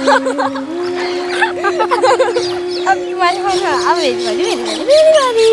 अब तुम्हारी बारी, अब मेरी बारी, मेरी बारी।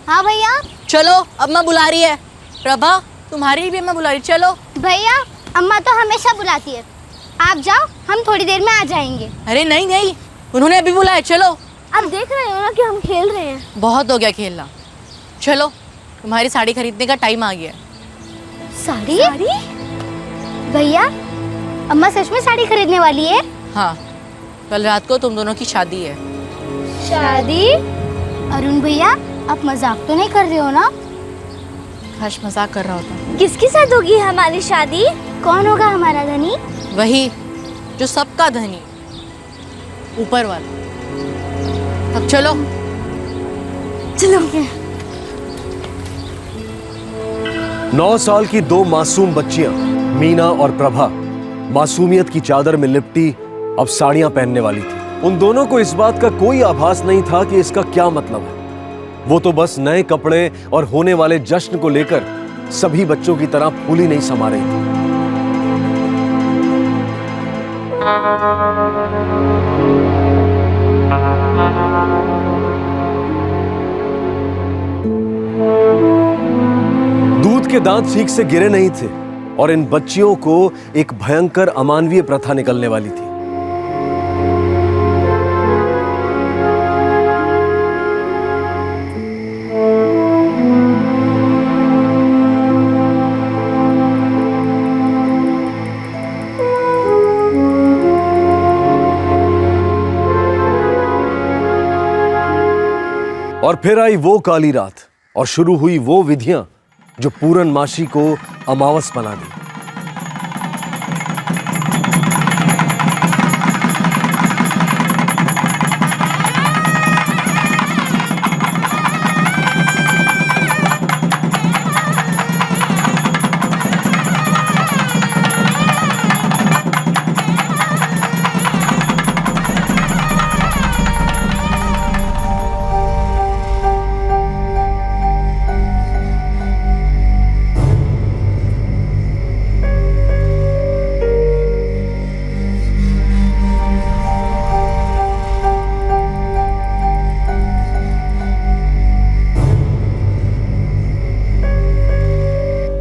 हाँ भैया। चलो अम्मा बुला रही है। प्रभा तुम्हारी भी अम्मा बुला रही, चलो। भैया अम्मा तो हमेशा बुलाती है, आप जाओ, हम थोड़ी देर में आ जाएंगे। अरे नहीं नहीं, उन्होंने अभी बुलाया, चलो। अब देख रहे हो ना कि हम खेल रहे हैं। बहुत हो गया खेलना, चलो तुम्हारी साड़ी खरीदने का टाइम आ गया। साड़ी? भैया अम्मा सच में साड़ी खरीदने वाली है? हाँ, कल रात को तुम दोनों की शादी है। शादी? अरुण भैया आप मजाक तो नहीं कर रहे हो ना? हर्ष मजाक कर रहा होता। किसके साथ होगी हमारी शादी? कौन होगा हमारा धनी? वही जो सबका धनी, ऊपर वाला। अब चलो चलो। 9 साल की 2 मासूम बच्चियां मीना और प्रभा मासूमियत की चादर में लिपटी अब साड़ियां पहनने वाली थी। उन दोनों को इस बात का कोई आभास नहीं था कि इसका क्या मतलब है। वो तो बस नए कपड़े और होने वाले जश्न को लेकर सभी बच्चों की तरह फूली नहीं समा रही थी। दूध के दांत ठीक से गिरे नहीं थे और इन बच्चियों को एक भयंकर अमानवीय प्रथा निकलने वाली थी। और फिर आई वो काली रात और शुरू हुई वो विधियां जो पूरनमाशी को अमावस बना दी।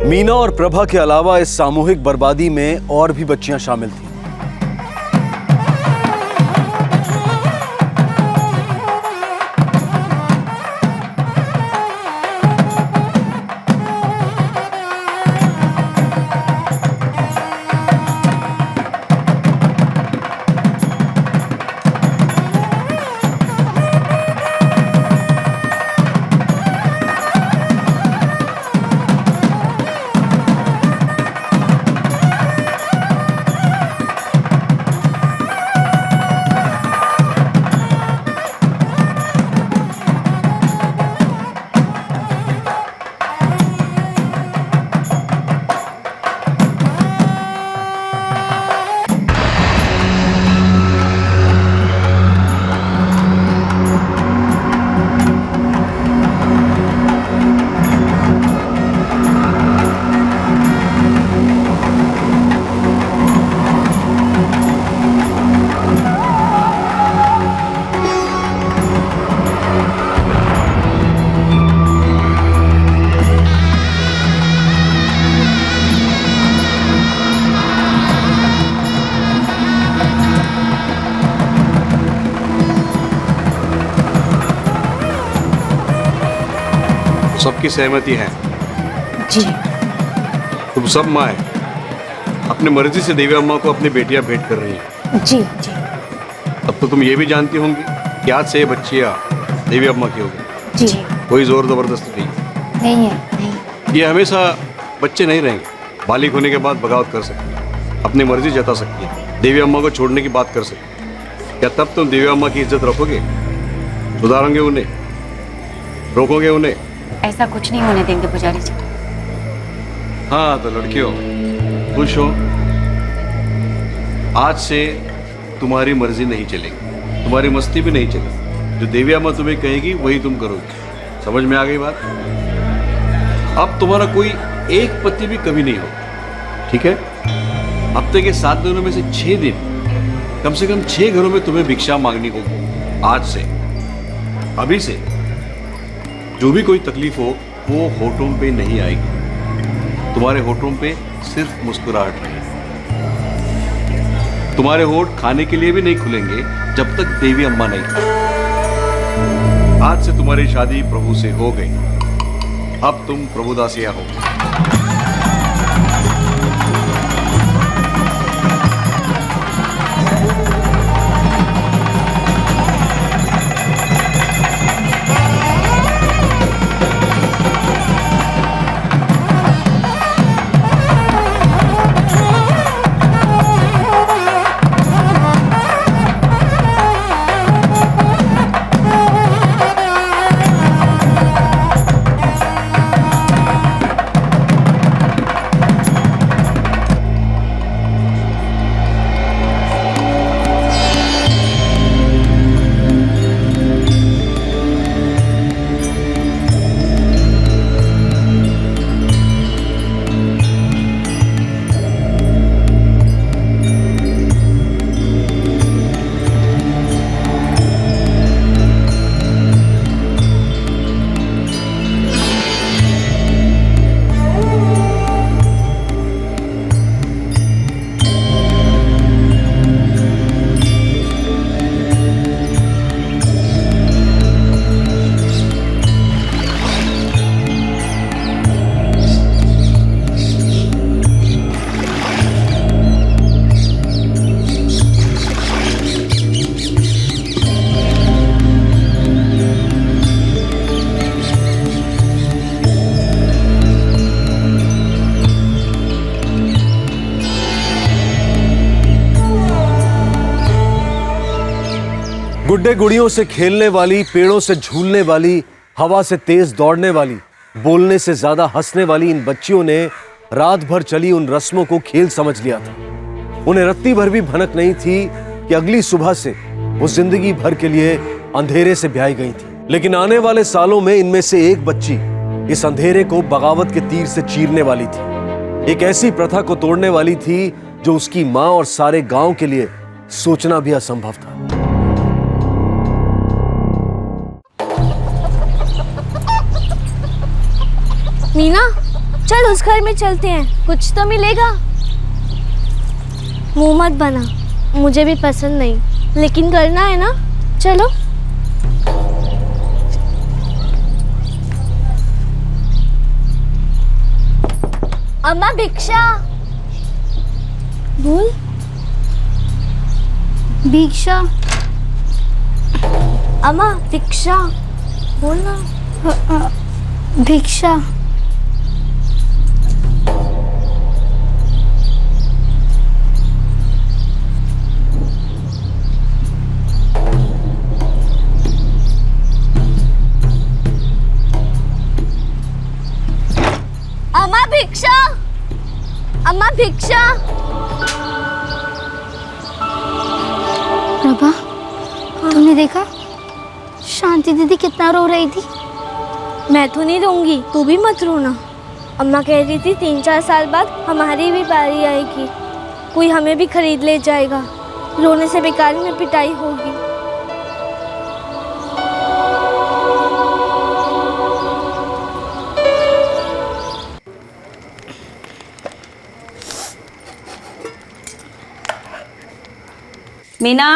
मीना और प्रभा के अलावा इस सामूहिक बर्बादी में और भी बच्चियां शामिल थीं। आपकी सहमति है? जी। तुम सब माँ है, अपनी मर्जी से देवी अम्मा को अपनी बेटियां भेंट कर रही हैं। जी जी अब तो तुम ये भी जानती होंगी कि आज से ये बच्चियां देवी अम्मा की होगी। जी। कोई जोर जबरदस्ती नहीं। नहीं है। ये हमेशा बच्चे नहीं रहेंगे, बालिग होने के बाद बगावत कर सकती है, अपनी मर्जी जता सकती है, देवी अम्मा को छोड़ने की बात कर सकती है। क्या तब तुम देवी अम्मा की इज्जत रखोगे, सुधारोगे उन्हें, रोकोगे उन्हें? ऐसा कुछ नहीं होने देंगे पुजारी जी। हाँ तो लड़कियों खुश हो, आज से तुम्हारी मर्जी नहीं चलेगी, तुम्हारी मस्ती भी नहीं चलेगी। जो देवी अम्मा तुम्हें कहेगी वही तुम करोगे। समझ में आ गई बात? अब तुम्हारा कोई एक पति भी कभी नहीं होगा, ठीक है? हफ्ते के 7 दिनों में से 6 दिन कम से कम 6 घरों में तुम्हें भिक्षा मांगनी होगी। आज से, अभी से जो भी कोई तकलीफ हो वो होठों पे नहीं आएगी। तुम्हारे होठों पे सिर्फ मुस्कुराहट रहेगी। तुम्हारे होठ खाने के लिए भी नहीं खुलेंगे जब तक देवी अम्मा नहीं खाए। आज से तुम्हारी शादी प्रभु से हो गई, अब तुम प्रभुदासिया हो। गुड्डे गुड़ियों से खेलने वाली, पेड़ों से झूलने वाली, हवा से तेज दौड़ने वाली, बोलने से ज्यादा हंसने वाली इन बच्चियों ने रात भर चली उन रस्मों को खेल समझ लिया था। उन्हें रत्ती भर भी भनक नहीं थी कि अगली सुबह से वो जिंदगी भर के लिए अंधेरे से ब्याही गई थी। लेकिन आने वाले सालों में इनमें से एक बच्ची इस अंधेरे को बगावत के तीर से चीरने वाली थी। एक ऐसी प्रथा को तोड़ने वाली थी जो उसकी मां और सारे गांव के लिए सोचना भी असंभव था। मीना, चल उस घर में चलते हैं, कुछ तो मिलेगा। मुंह मत बना, मुझे भी पसंद नहीं, लेकिन करना है ना, चलो। अम्मा भिक्षा। बोल। भिक्षा। अम्मा भिक्षा बोलना। भिक्षा। अम्मा भिक्षा। अम्मा भिक्षा। प्रभा, तुमने देखा शांति दीदी कितना रो रही थी? मैं तो नहीं रोऊंगी, तू भी मत रोना। अम्मा कह रही थी 3-4 साल बाद हमारी भी बारी आएगी, कोई हमें भी खरीद ले जाएगा। रोने से बेकार में पिटाई होगी। मीना,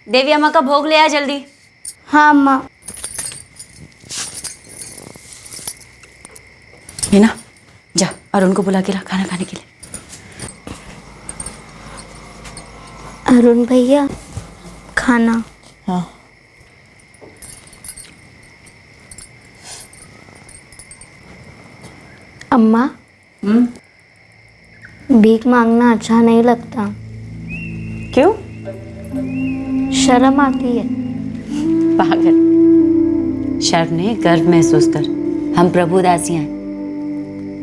देवी अम्मा का भोग ले आ जल्दी। हाँ अम्मा। मीना जा अरुण को बुला के ला खाना खाने के लिए। अरुण भैया खाना। हाँ अम्मा भीख मांगना अच्छा नहीं लगता, क्यों? शर्म आती है। पागल, शर्म नहीं गर्व महसूस कर। हम प्रभु दासियां हैं।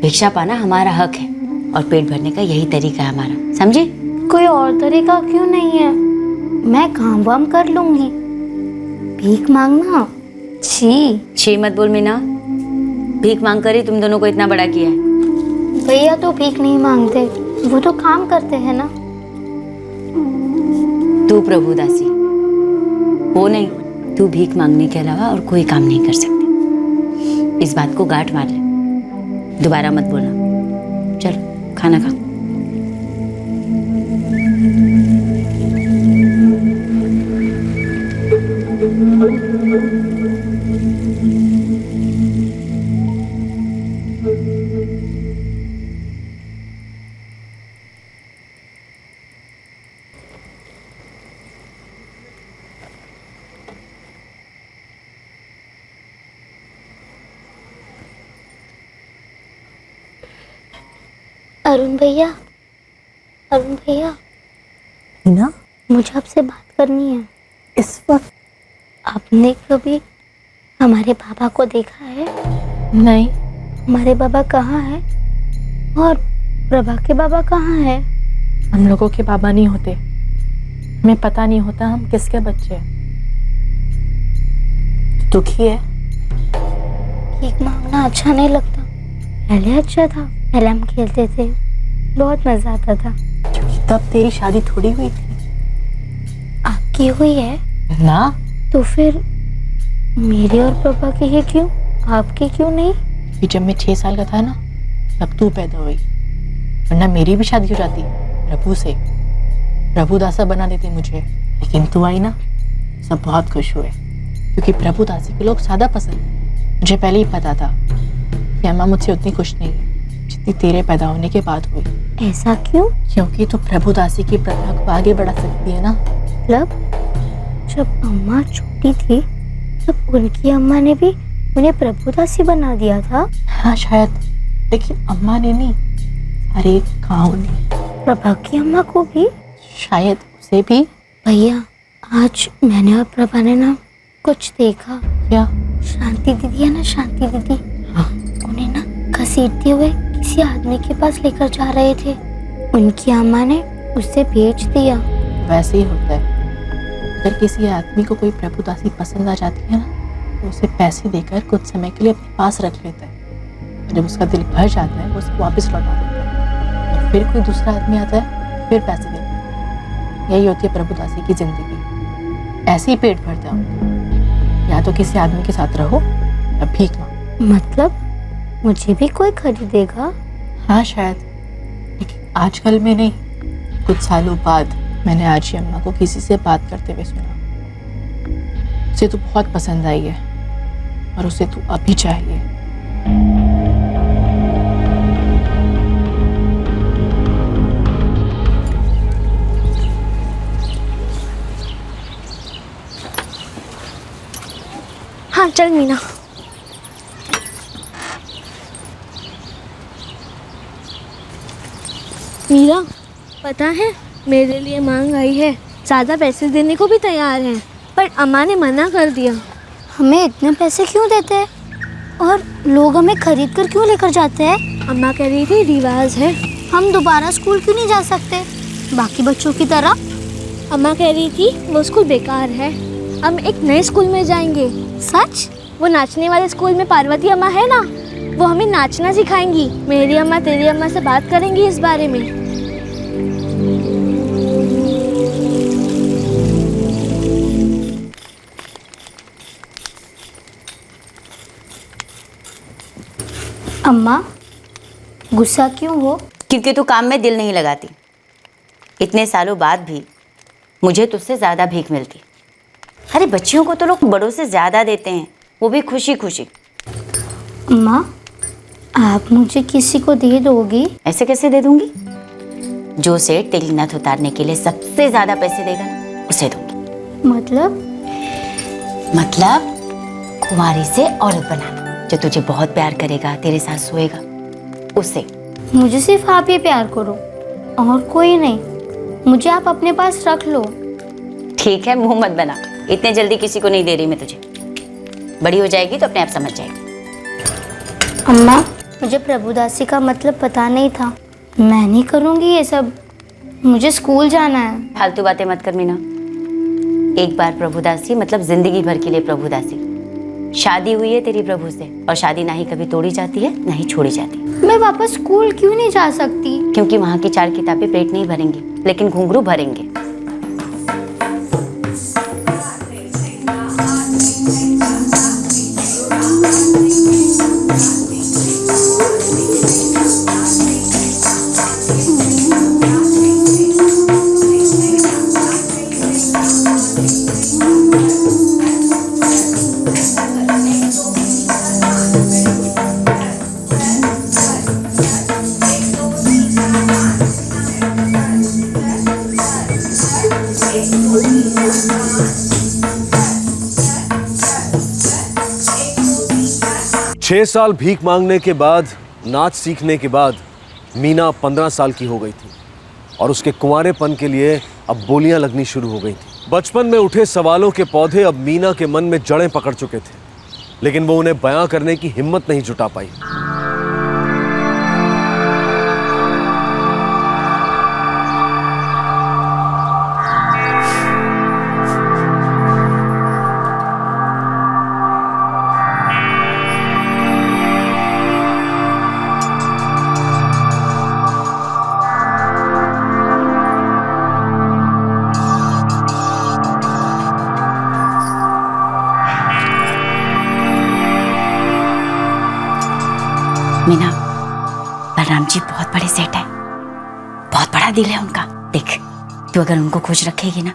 भिक्षा पाना हमारा हक है और पेट भरने का यही तरीका है हमारा, समझी? कोई और तरीका क्यों नहीं है? मैं काम वाम कर लूंगी, भीख मांगना छी। छी मत बोल मीना, भीख मांग कर ही तुम दोनों को इतना बड़ा किया है। भैया तो भीख नहीं मांगते, वो तो काम करते हैं ना। तू प्रभु दासी वो नहीं, तू भीख मांगने के अलावा और कोई काम नहीं कर सकती। इस बात को गांठ मार ले, दोबारा मत बोलना। चल खाना खा। अरुण भैया, अरुण भैया, मीना मुझे आपसे बात करनी है। इस वक्त? आपने कभी हमारे पापा को देखा है? नहीं। हमारे बाबा कहाँ है और प्रभा के बाबा कहाँ है? हम लोगों के बाबा नहीं होते, हमें पता नहीं होता हम किसके बच्चे हैं। दुखी है? भीख मांगना अच्छा नहीं लगता। पहले अच्छा था, पहले हम खेलते थे, बहुत मजा आता था। क्योंकि तब तेरी शादी थोड़ी हुई थी। आपकी हुई है ना, तो फिर मेरी और पापा की ही क्यों, आपकी क्यों नहीं? कि जब मैं 6 साल का था ना तब तू पैदा हुई, वरना मेरी भी शादी हो जाती प्रभु से। प्रभु दासा बना देती मुझे, लेकिन तू आई ना, सब बहुत खुश हुए, क्योंकि प्रभु दासी के लोग सादा पसंद है। मुझे पहले ही पता था कि अम्मा मुझसे उतनी खुश नहीं है जितनी तेरे पैदा होने के बाद हुई। ऐसा क्यों? क्योंकि तू प्रभु दासी की प्रथा को आगे बढ़ा सकती है ना। मतलब जब अम्मा छोटी थी तब उनकी अम्मा ने भी उन्हें प्रभुदासी बना दिया था। हाँ शायद, लेकिन अम्मा ने नहीं, सारे गाँव ने। प्रभा की अम्मा को भी? शायद उसे भी। भैया आज मैंने और प्रभा ने ना कुछ देखा। क्या? शांति दीदी है ना, शांति दीदी, हाँ। उन्हें ना घसीटते हुए किसी आदमी के पास लेकर जा रहे थे। उनकी अम्मा ने उसे बेच दिया। वैसे ही होता है, अगर किसी आदमी को कोई प्रभुदासी पसंद आ जाती है ना, तो उसे पैसे देकर कुछ समय के लिए अपने पास रख लेता है। और जब उसका दिल भर जाता है वो उसे वापस लौटा देता है, और फिर कोई दूसरा आदमी आता है फिर पैसे देता है। यही होती है प्रभुदासी की जिंदगी। ऐसे ही पेट भरता है, या तो किसी आदमी के साथ रहो या भीख मांगो। मतलब मुझे भी कोई खरीदेगा? हाँ शायद, लेकिन आजकल में नहीं। कुछ सालों बाद मैंने आज ही अम्मा को किसी से बात करते हुए सुना। उसे तू बहुत पसंद आई है और उसे तू अभी चाहिए। हाँ चल मीना। मीरा, पता है मेरे लिए मांग आई है, ज़्यादा पैसे देने को भी तैयार है, पर अम्मा ने मना कर दिया। हमें इतने पैसे क्यों देते हैं और लोग हमें खरीद कर क्यों लेकर जाते हैं? अम्मा कह रही थी रिवाज है। हम दोबारा स्कूल क्यों नहीं जा सकते बाकी बच्चों की तरह? अम्मा कह रही थी वो स्कूल बेकार है, हम एक नए स्कूल में जाएंगे। सच? वो नाचने वाले स्कूल में पार्वती अम्मा है ना, वो हमें नाचना सिखाएंगी। मेरी अम्मा तेरी अम्मा से बात करेंगी इस बारे में। अम्मा गुस्सा क्यों हो? क्योंकि तू काम में दिल नहीं लगाती। इतने सालों बाद भी मुझे तुझसे ज़्यादा भीख मिलती। अरे बच्चियों को तो लोग बड़ों से ज़्यादा देते हैं, वो भी खुशी खुशी। अम्मा आप मुझे किसी को दे दोगी? ऐसे कैसे दे दूंगी? जो सेठ तेरी नथ उतारने के लिए सबसे ज्यादा पैसे देगा ना, उसे दूंगी। मतलब कुंवारी से औरत बनाना, जो तुझे बहुत प्यार करेगा, तेरे साथ सोएगा, उसे। मुझे सिर्फ आप ही प्यार करो और कोई नहीं। मुझे आप अपने पास रख लो। ठीक है, मुंह मत बना। इतने जल्दी किसी को नहीं दे रही मैं तुझे। बड़ी हो जाएगी तो अपने आप समझ जाएगी। अम्मा, मुझे प्रभुदासी का मतलब पता नहीं था। मैं नहीं करूँगी ये सब। मुझे स्कूल जाना है। फालतू बातें मत कर मीना। एक बार प्रभुदासी मतलब जिंदगी भर के लिए प्रभुदासी। शादी हुई है तेरी प्रभु से, और शादी ना ही कभी तोड़ी जाती है ना ही छोड़ी जाती। मैं वापस स्कूल क्यों नहीं जा सकती? क्योंकि वहाँ की 4 किताबें पेट नहीं भरेंगी, लेकिन घुंघरू भरेंगे। छह साल भीख मांगने के बाद, नाच सीखने के बाद मीना 15 साल की हो गई थी और उसके कुंवारेपन के लिए अब बोलियां लगनी शुरू हो गई थी। बचपन में उठे सवालों के पौधे अब मीना के मन में जड़ें पकड़ चुके थे, लेकिन वो उन्हें बयां करने की हिम्मत नहीं जुटा पाई। मीना, बलराम जी बहुत बड़े सेठ है, बहुत बड़ा दिल है उनका। देख, तू अगर उनको खुश रखेगी ना,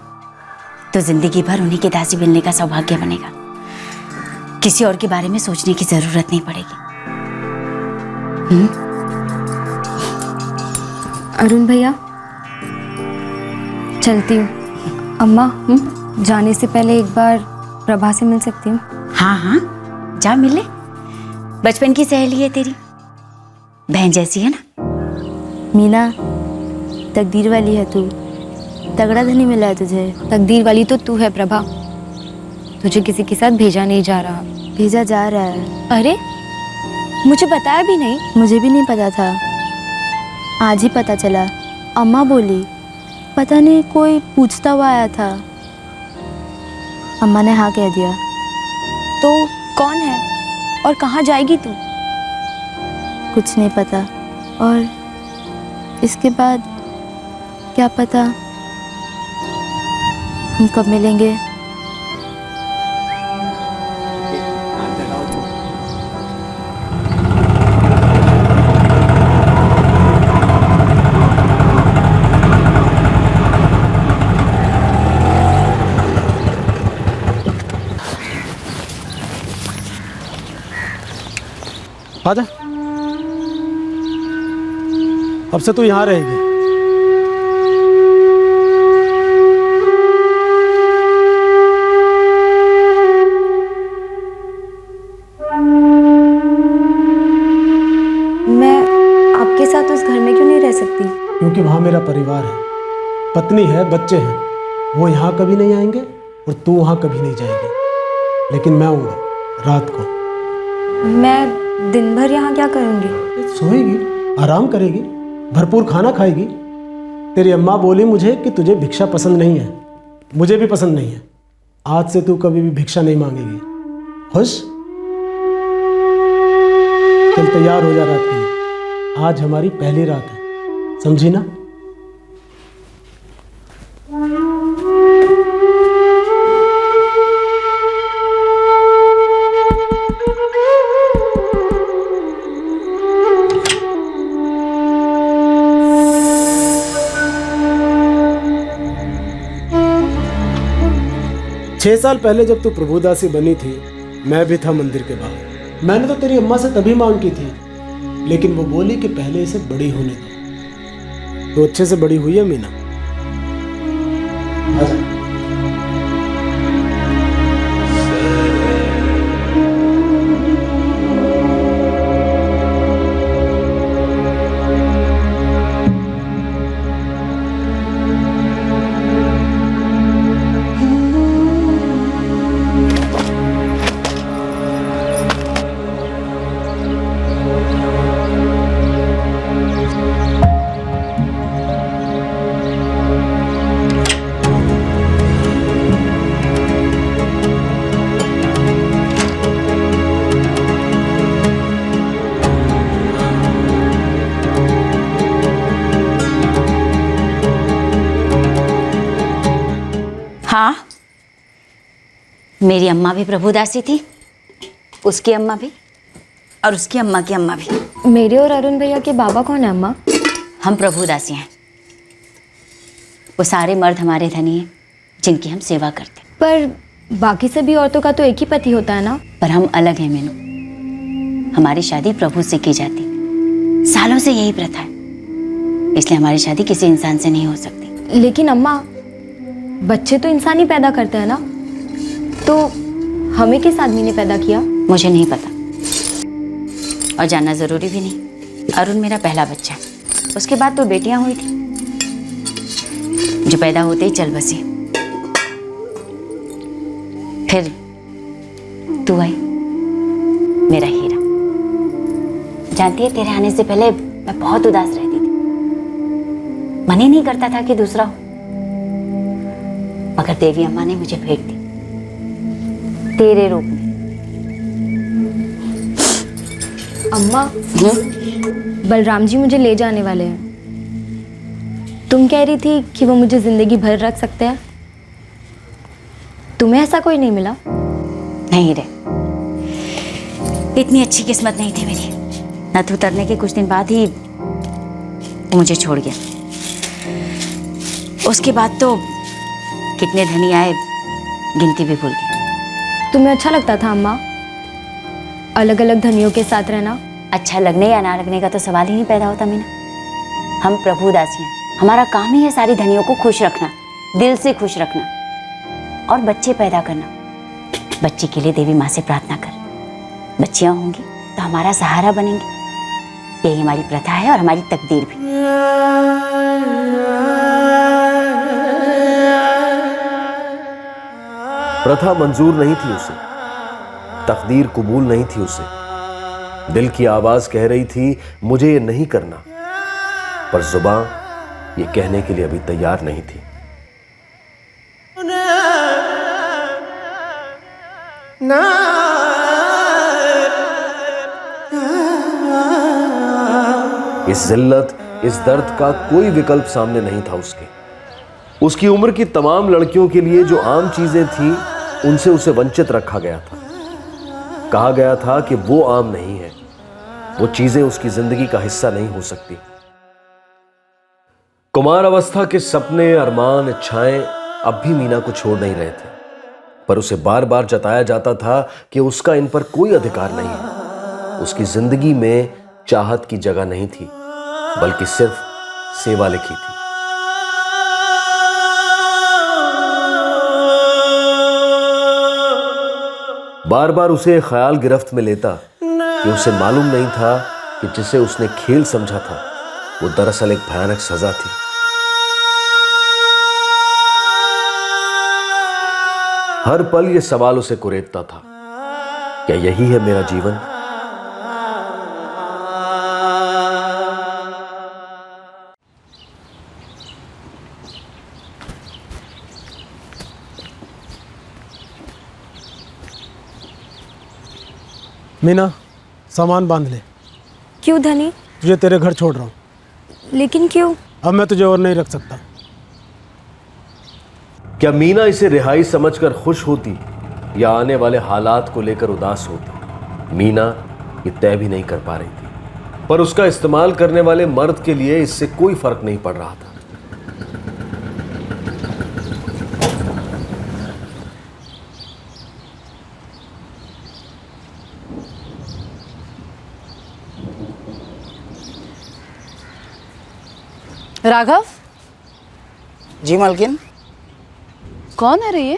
तो जिंदगी भर उन्हीं के दासी मिलने का सौभाग्य बनेगा। किसी और के बारे में सोचने की जरूरत नहीं पड़ेगी। अरुण भैया, चलती हूँ। अम्मा, जाने से पहले एक बार प्रभा से मिल सकती हूँ? हाँ हाँ, जा मिले। बचपन की सहेली है तेरी, बहन जैसी है ना। मीना, तकदीर वाली है तू। तगड़ा धनी मिला है तुझे। तकदीर वाली तो तू है प्रभा। तुझे किसी के साथ भेजा नहीं जा रहा। भेजा जा रहा है। अरे, मुझे बताया भी नहीं। मुझे भी नहीं पता था, आज ही पता चला। अम्मा बोली, पता नहीं कोई पूछता हुआ आया था। अम्मा ने हाँ कह दिया। तो कौन है और कहाँ जाएगी तू? कुछ नहीं पता, और इसके बाद क्या पता हम कब मिलेंगे। आजा, अब से तू यहाँ रहेगी। मैं आपके साथ उस घर में क्यों नहीं रह सकती? क्योंकि वहाँ मेरा परिवार है, पत्नी है, बच्चे हैं। वो यहाँ कभी नहीं आएंगे और तू वहाँ कभी नहीं जाएगी, लेकिन मैं आऊँगा रात को। मैं दिन भर यहाँ क्या करूँगी? सोएगी, आराम करेगी, भरपूर खाना खाएगी। तेरी अम्मा बोली मुझे कि तुझे भिक्षा पसंद नहीं है, मुझे भी पसंद नहीं है। आज से तू कभी भी भिक्षा नहीं मांगेगी। खुश? चल तैयार हो जा रात के लिए। आज हमारी पहली रात है, समझी ना? छह साल पहले जब तू प्रभुदासी बनी थी, मैं भी था मंदिर के बाहर। मैंने तो तेरी अम्मा से तभी मांग की थी लेकिन वो बोली कि पहले इसे बड़ी होने दो। तो अच्छे से बड़ी हुई है मीना। आजा। हाँ, मेरी अम्मा भी प्रभुदासी थी, उसकी अम्मा भी, और उसकी अम्मा की अम्मा भी। मेरे और अरुण भैया के बाबा कौन है अम्मा? हम प्रभुदासी हैं। वो सारे मर्द हमारे धनी हैं जिनकी हम सेवा करते हैं। पर बाकी सभी औरतों का तो एक ही पति होता है ना। पर हम अलग हैं मीनू। हमारी शादी प्रभु से की जाती, सालों से यही प्रथा है, इसलिए हमारी शादी किसी इंसान से नहीं हो सकती। लेकिन अम्मा, बच्चे तो इंसान ही पैदा करते हैं ना, तो हमें किस आदमी ने पैदा किया? मुझे नहीं पता और जानना जरूरी भी नहीं। अरुण मेरा पहला बच्चा है, उसके बाद तो बेटियां हुई थी जो पैदा होते ही चल बसी। फिर तू आई, मेरा हीरा। जानती है, तेरे आने से पहले मैं बहुत उदास रहती थी, मन ही नहीं करता था कि दूसरा हो, मगर देवी अम्मा ने मुझे भेंट दी तेरे रूप में। अम्मा, बलराम जी मुझे ले जाने वाले हैं। तुम कह रही थी कि वो मुझे जिंदगी भर रख सकते हैं। तुम्हें ऐसा कोई नहीं मिला? नहीं रे, इतनी अच्छी किस्मत नहीं थी मेरी। नथ उतरने के कुछ दिन बाद ही वो मुझे छोड़ गया। उसके बाद तो कितने धनी आए, गिनती भी भूल गई। तुम्हें अच्छा लगता था अम्मा, अलग अलग धनियों के साथ रहना? अच्छा लगने या ना लगने का तो सवाल ही नहीं पैदा होता मीना। हम प्रभुदासी हैं, हमारा काम ही है सारी धनियों को खुश रखना, दिल से खुश रखना और बच्चे पैदा करना। बच्चे के लिए देवी माँ से प्रार्थना कर, बच्चियाँ होंगी तो हमारा सहारा बनेंगी। यही हमारी प्रथा है और हमारी तकदीर भी। प्रथा मंजूर नहीं थी उसे, तकदीर कबूल नहीं थी उसे। दिल की आवाज कह रही थी मुझे ये नहीं करना, पर जुबान ये कहने के लिए अभी तैयार नहीं थी। इस जिल्लत, इस दर्द का कोई विकल्प सामने नहीं था उसकी उम्र की तमाम लड़कियों के लिए जो आम चीजें थी उनसे उसे वंचित रखा गया था। कहा गया था कि वो आम नहीं है, वो चीजें उसकी जिंदगी का हिस्सा नहीं हो सकती। कुमार अवस्था के सपने, अरमान, इच्छाएं अब भी मीना को छोड़ नहीं रहे थे, पर उसे बार बार जताया जाता था कि उसका इन पर कोई अधिकार नहीं है। उसकी जिंदगी में चाहत की जगह नहीं थी, बल्कि सिर्फ सेवा लिखी थी। बार बार उसे ख्याल गिरफ्त में लेता कि उसे मालूम नहीं था कि जिसे उसने खेल समझा था वो दरअसल एक भयानक सजा थी। हर पल ये सवाल उसे कुरेदता था, क्या यही है मेरा जीवन? मीना, सामान बांध ले। क्यों धनी? तुझे तेरे घर छोड़ रहा हूँ। लेकिन क्यों? अब मैं तुझे और नहीं रख सकता। क्या मीना इसे रिहाई समझकर खुश होती या आने वाले हालात को लेकर उदास होती? मीना ये तय भी नहीं कर पा रही थी, पर उसका इस्तेमाल करने वाले मर्द के लिए इससे कोई फर्क नहीं पड़ रहा था। राघव, जी मालकिन। कौन है रे ये?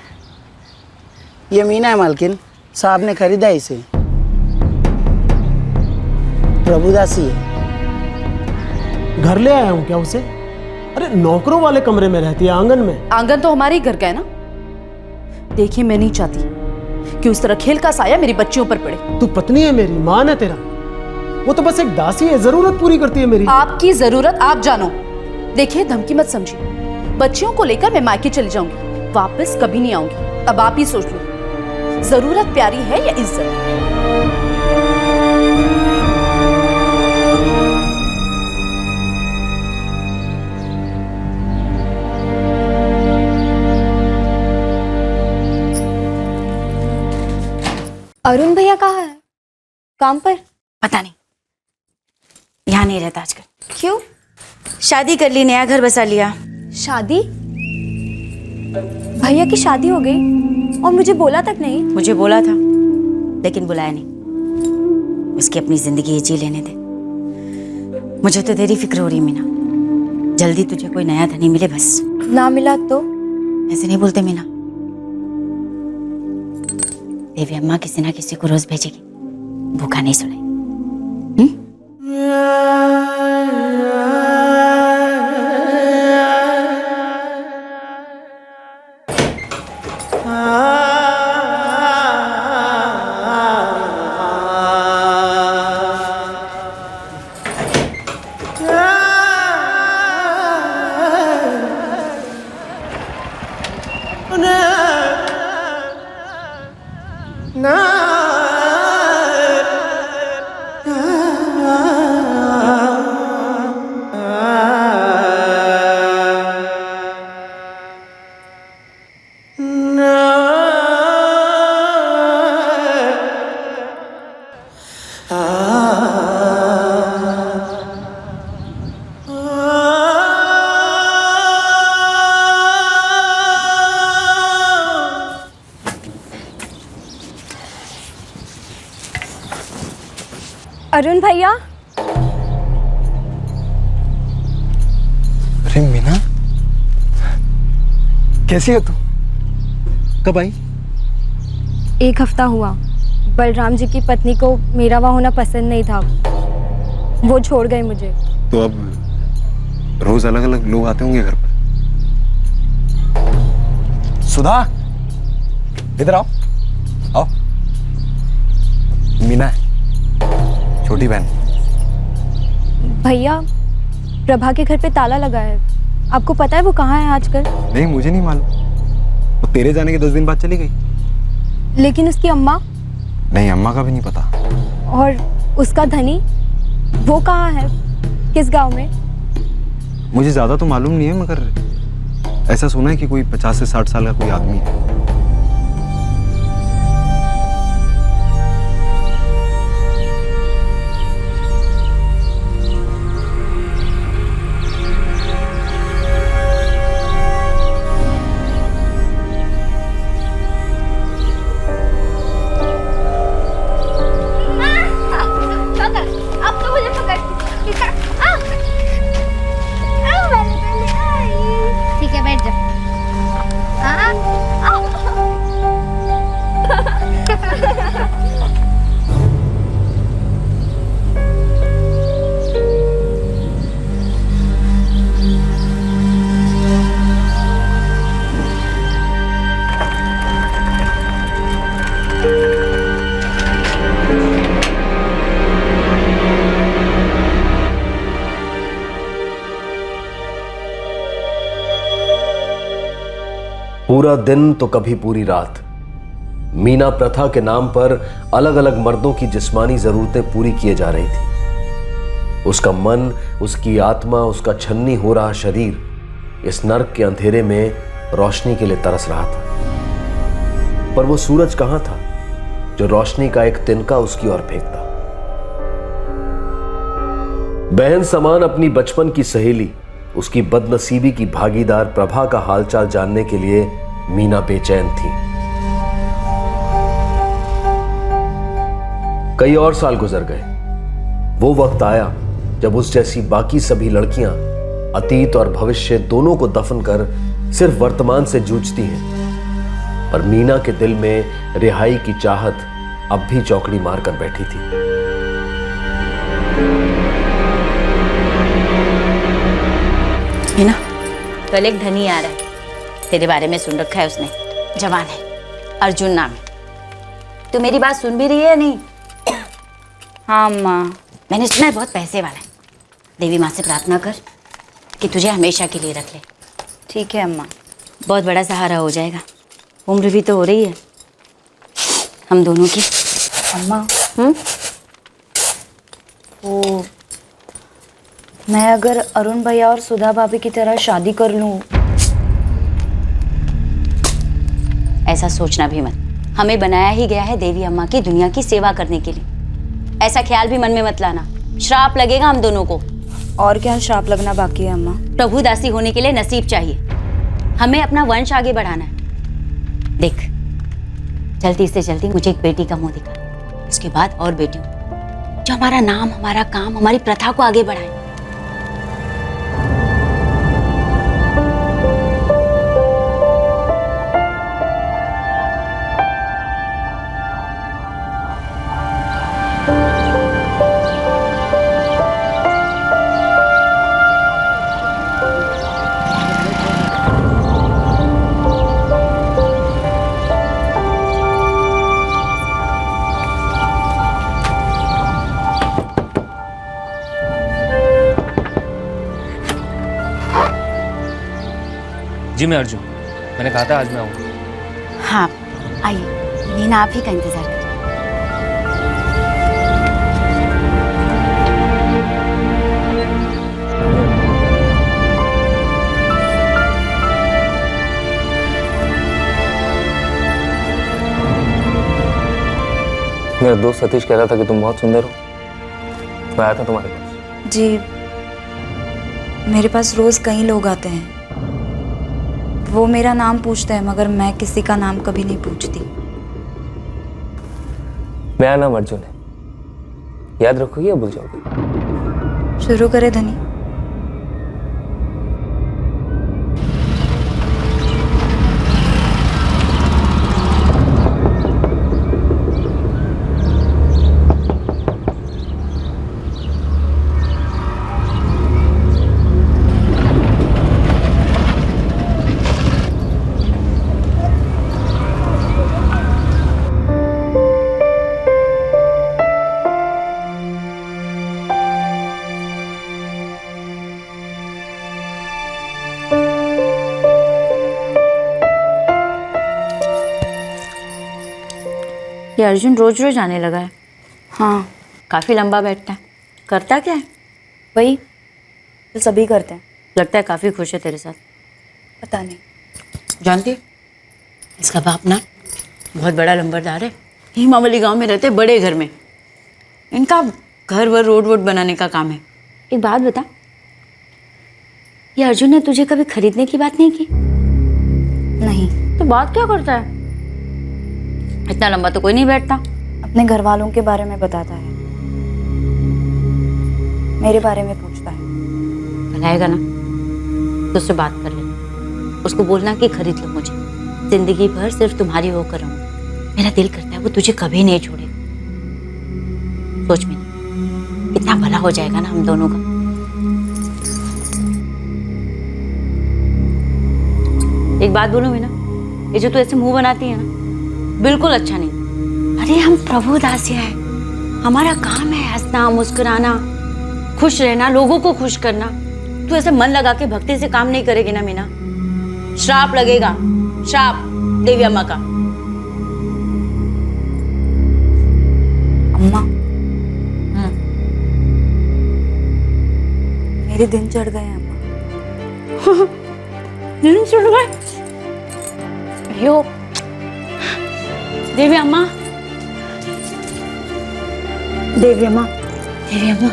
ये मीना है मालकिन, साहब ने खरीदा इसे। प्रभुदासी है। घर ले आया हूँ क्या उसे? अरे नौकरों वाले कमरे में रहती है, आंगन में। आंगन तो हमारे ही घर का है ना। देखिए, मैं नहीं चाहती कि उस तरह खेल का साया मेरी बच्चियों पर पड़े। तू पत्नी है मेरी, मान है तेरा। वो तो बस एक दासी है, जरूरत पूरी करती है मेरी। आपकी जरूरत आप जानो। देखिए, धमकी मत समझिए। बच्चियों को लेकर मैं मायके चली जाऊंगी, वापस कभी नहीं आऊंगी। अब आप ही सोच लो, जरूरत प्यारी है या इज्जत? अरुण भैया कहाँ है? काम पर? पता नहीं, यहाँ नहीं रहता आजकल। क्यों? शादी कर ली, नया घर बसा लिया। शादी? भैया की शादी हो गई और मुझे बोला तक नहीं। मुझे बोला था, लेकिन बुलाया नहीं। उसकी अपनी जिंदगी जी लेने दे। मुझे तो तेरी फिक्र हो रही मीना। जल्दी तुझे कोई नया धनी मिले बस। ना मिला तो? ऐसे नहीं बोलते मीना। देवी अम्मा किसी ना किसी को रोज भेजेगी, भूखा नहीं सुनाई। अरुण भैया। अरे मीना, कैसी है तू? कब आई? एक हफ्ता हुआ। बलराम जी की पत्नी को मेरा वहाँ होना पसंद नहीं था, वो छोड़ गए मुझे। तो अब रोज अलग अलग लोग आते होंगे घर पर। सुधा, इधर आओ। आओ। मीना है, छोटी बहन। भैया, प्रभा के घर पे ताला लगा है। आपको पता है वो कहाँ है आजकल? नहीं, मुझे नहीं मालूम। वो तेरे जाने के 10 दिन बाद चली गई। लेकिन उसकी अम्मा? नहीं, अम्मा का भी नहीं पता। और उसका धनी, वो कहाँ है? किस गांव में? मुझे ज्यादा तो मालूम नहीं है, मगर ऐसा सुना है कि कोई 50 से 60 साल का कोई आदमी है। ठीक है, बैठ जा। पूरा दिन तो कभी पूरी रात मीना प्रथा के नाम पर अलग अलग मर्दों की जिस्मानी जरूरतें पूरी किए जा रही थी। उसका मन, उसकी आत्मा, उसका छन्नी हो रहा शरीर इस नर्क के अंधेरे में रोशनी के लिए तरस रहा था। पर वो सूरज कहां था जो रोशनी का एक तिनका उसकी ओर फेंकता। बहन समान अपनी बचपन की सहेली, उसकी बदनसीबी की भागीदार प्रभा का हालचाल जानने के लिए मीना बेचैन थी। कई और साल गुजर गए। वो वक्त आया जब उस जैसी बाकी सभी लड़कियां अतीत और भविष्य दोनों को दफन कर सिर्फ वर्तमान से जूझती हैं। पर मीना के दिल में रिहाई की चाहत अब भी चौकड़ी मारकर बैठी थी। मीना, कल एक धनी आ रहा है, तेरे बारे में सुन रखा है उसने। जवान है, अर्जुन नाम है। तू मेरी बात सुन भी रही है या नहीं? हाँ माँ, मैंने सुना है बहुत पैसे वाला है। देवी माँ से प्रार्थना कर कि तुझे हमेशा के लिए रख ले। ठीक है अम्मा। बहुत बड़ा सहारा हो जाएगा। उम्र भी तो हो रही है हम दोनों की। अम्मा वो मैं अगर अरुण भैया और सुधा भाभी की तरह शादी कर लूं, ऐसा सोचना भी मत। हमें बनाया ही गया है देवी अम्मा की दुनिया की सेवा करने के लिए। ऐसा ख्याल भी मन में मत लाना, श्राप लगेगा हम दोनों को। और क्या श्राप लगना बाकी है अम्मा? प्रभु दासी होने के लिए नसीब चाहिए। हमें अपना वंश आगे बढ़ाना है। देख, जल्दी से जल्दी मुझे एक बेटी का मुंह दिखा, उसके बाद और बेटियों, जो हमारा नाम, हमारा काम, हमारी प्रथा को आगे बढ़ाए। जी मैं अर्जुन, मैंने कहा था आज मैं आऊँगा। हाँ आइए, मीना आप ही का इंतजार करें। मेरा दोस्त सतीश कह रहा था कि तुम बहुत सुंदर हो, मैं आया था तुम्हारे पास। जी, मेरे पास रोज कई लोग आते हैं। वो मेरा नाम पूछते हैं, मगर मैं किसी का नाम कभी नहीं पूछती। मेरा नाम अर्जुन है, याद रखोगी या भूल जाओगी? शुरू करे धनी। ये अर्जुन रोज रोज आने लगा है। हाँ, काफी लंबा बैठता है। करता क्या है? वही तो सभी करते हैं। लगता है काफी खुश है तेरे साथ। पता नहीं। जानती है, इसका बाप ना बहुत बड़ा लंबरदार है। हिमावली गांव में रहते, बड़े घर में। इनका घर वर रोड वोड बनाने का काम है। एक बात बता, ये अर्जुन ने तुझे कभी खरीदने की बात नहीं की? नहीं। तो बात क्या करता है? इतना लंबा तो कोई नहीं बैठता। अपने घर वालों के बारे में बताता है, मेरे बारे में पूछता है। बुलाएगा ना तो उससे बात कर ले। उसको बोलना कि खरीद लो मुझे, जिंदगी भर सिर्फ तुम्हारी होकर रहूं। मेरा दिल करता है वो तुझे कभी नहीं छोड़े। सोच में कितना भला हो जाएगा ना हम दोनों का। एक बात बोलूं मीना, ये जो तू ऐसे मुंह बनाती है ना, बिल्कुल अच्छा नहीं। अरे हम प्रभु दासियां हैं, हमारा काम है हंसना, मुस्कुराना, खुश रहना, लोगों को खुश करना। तू ऐसे मन लगा के भक्ति से काम नहीं करेगी ना मीना, श्राप लगेगा। श्राप देवी अम्मा का। अम्मा, मेरे दिन चढ़ गए हैं अम्मा। दिन चढ़ गए? यो देवी अम्मा, देवी अम्मा, देवी अम्मा,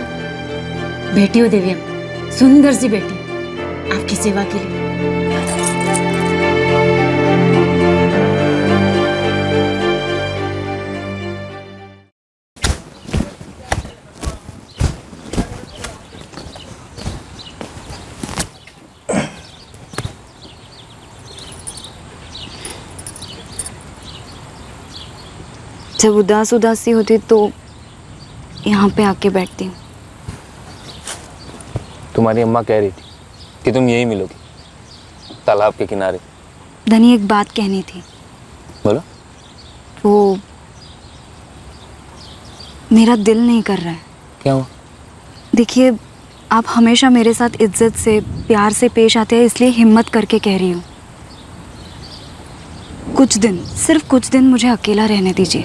बेटी हो देवी अम्मा, सुंदर सी बेटी, आपकी सेवा के लिए। जब उदास उदास सी होती तो यहाँ पे आके बैठती हूँ। तुम्हारी अम्मा कह रही थी कि तुम यहीं मिलोगी, तालाब के किनारे। धनी, एक बात कहनी थी। बोलो। वो मेरा दिल नहीं कर रहा है। क्या हुआ? देखिए, आप हमेशा मेरे साथ इज्जत से प्यार से पेश आते हैं, इसलिए हिम्मत करके कह रही हूँ। कुछ दिन, सिर्फ कुछ दिन मुझे अकेला रहने दीजिए।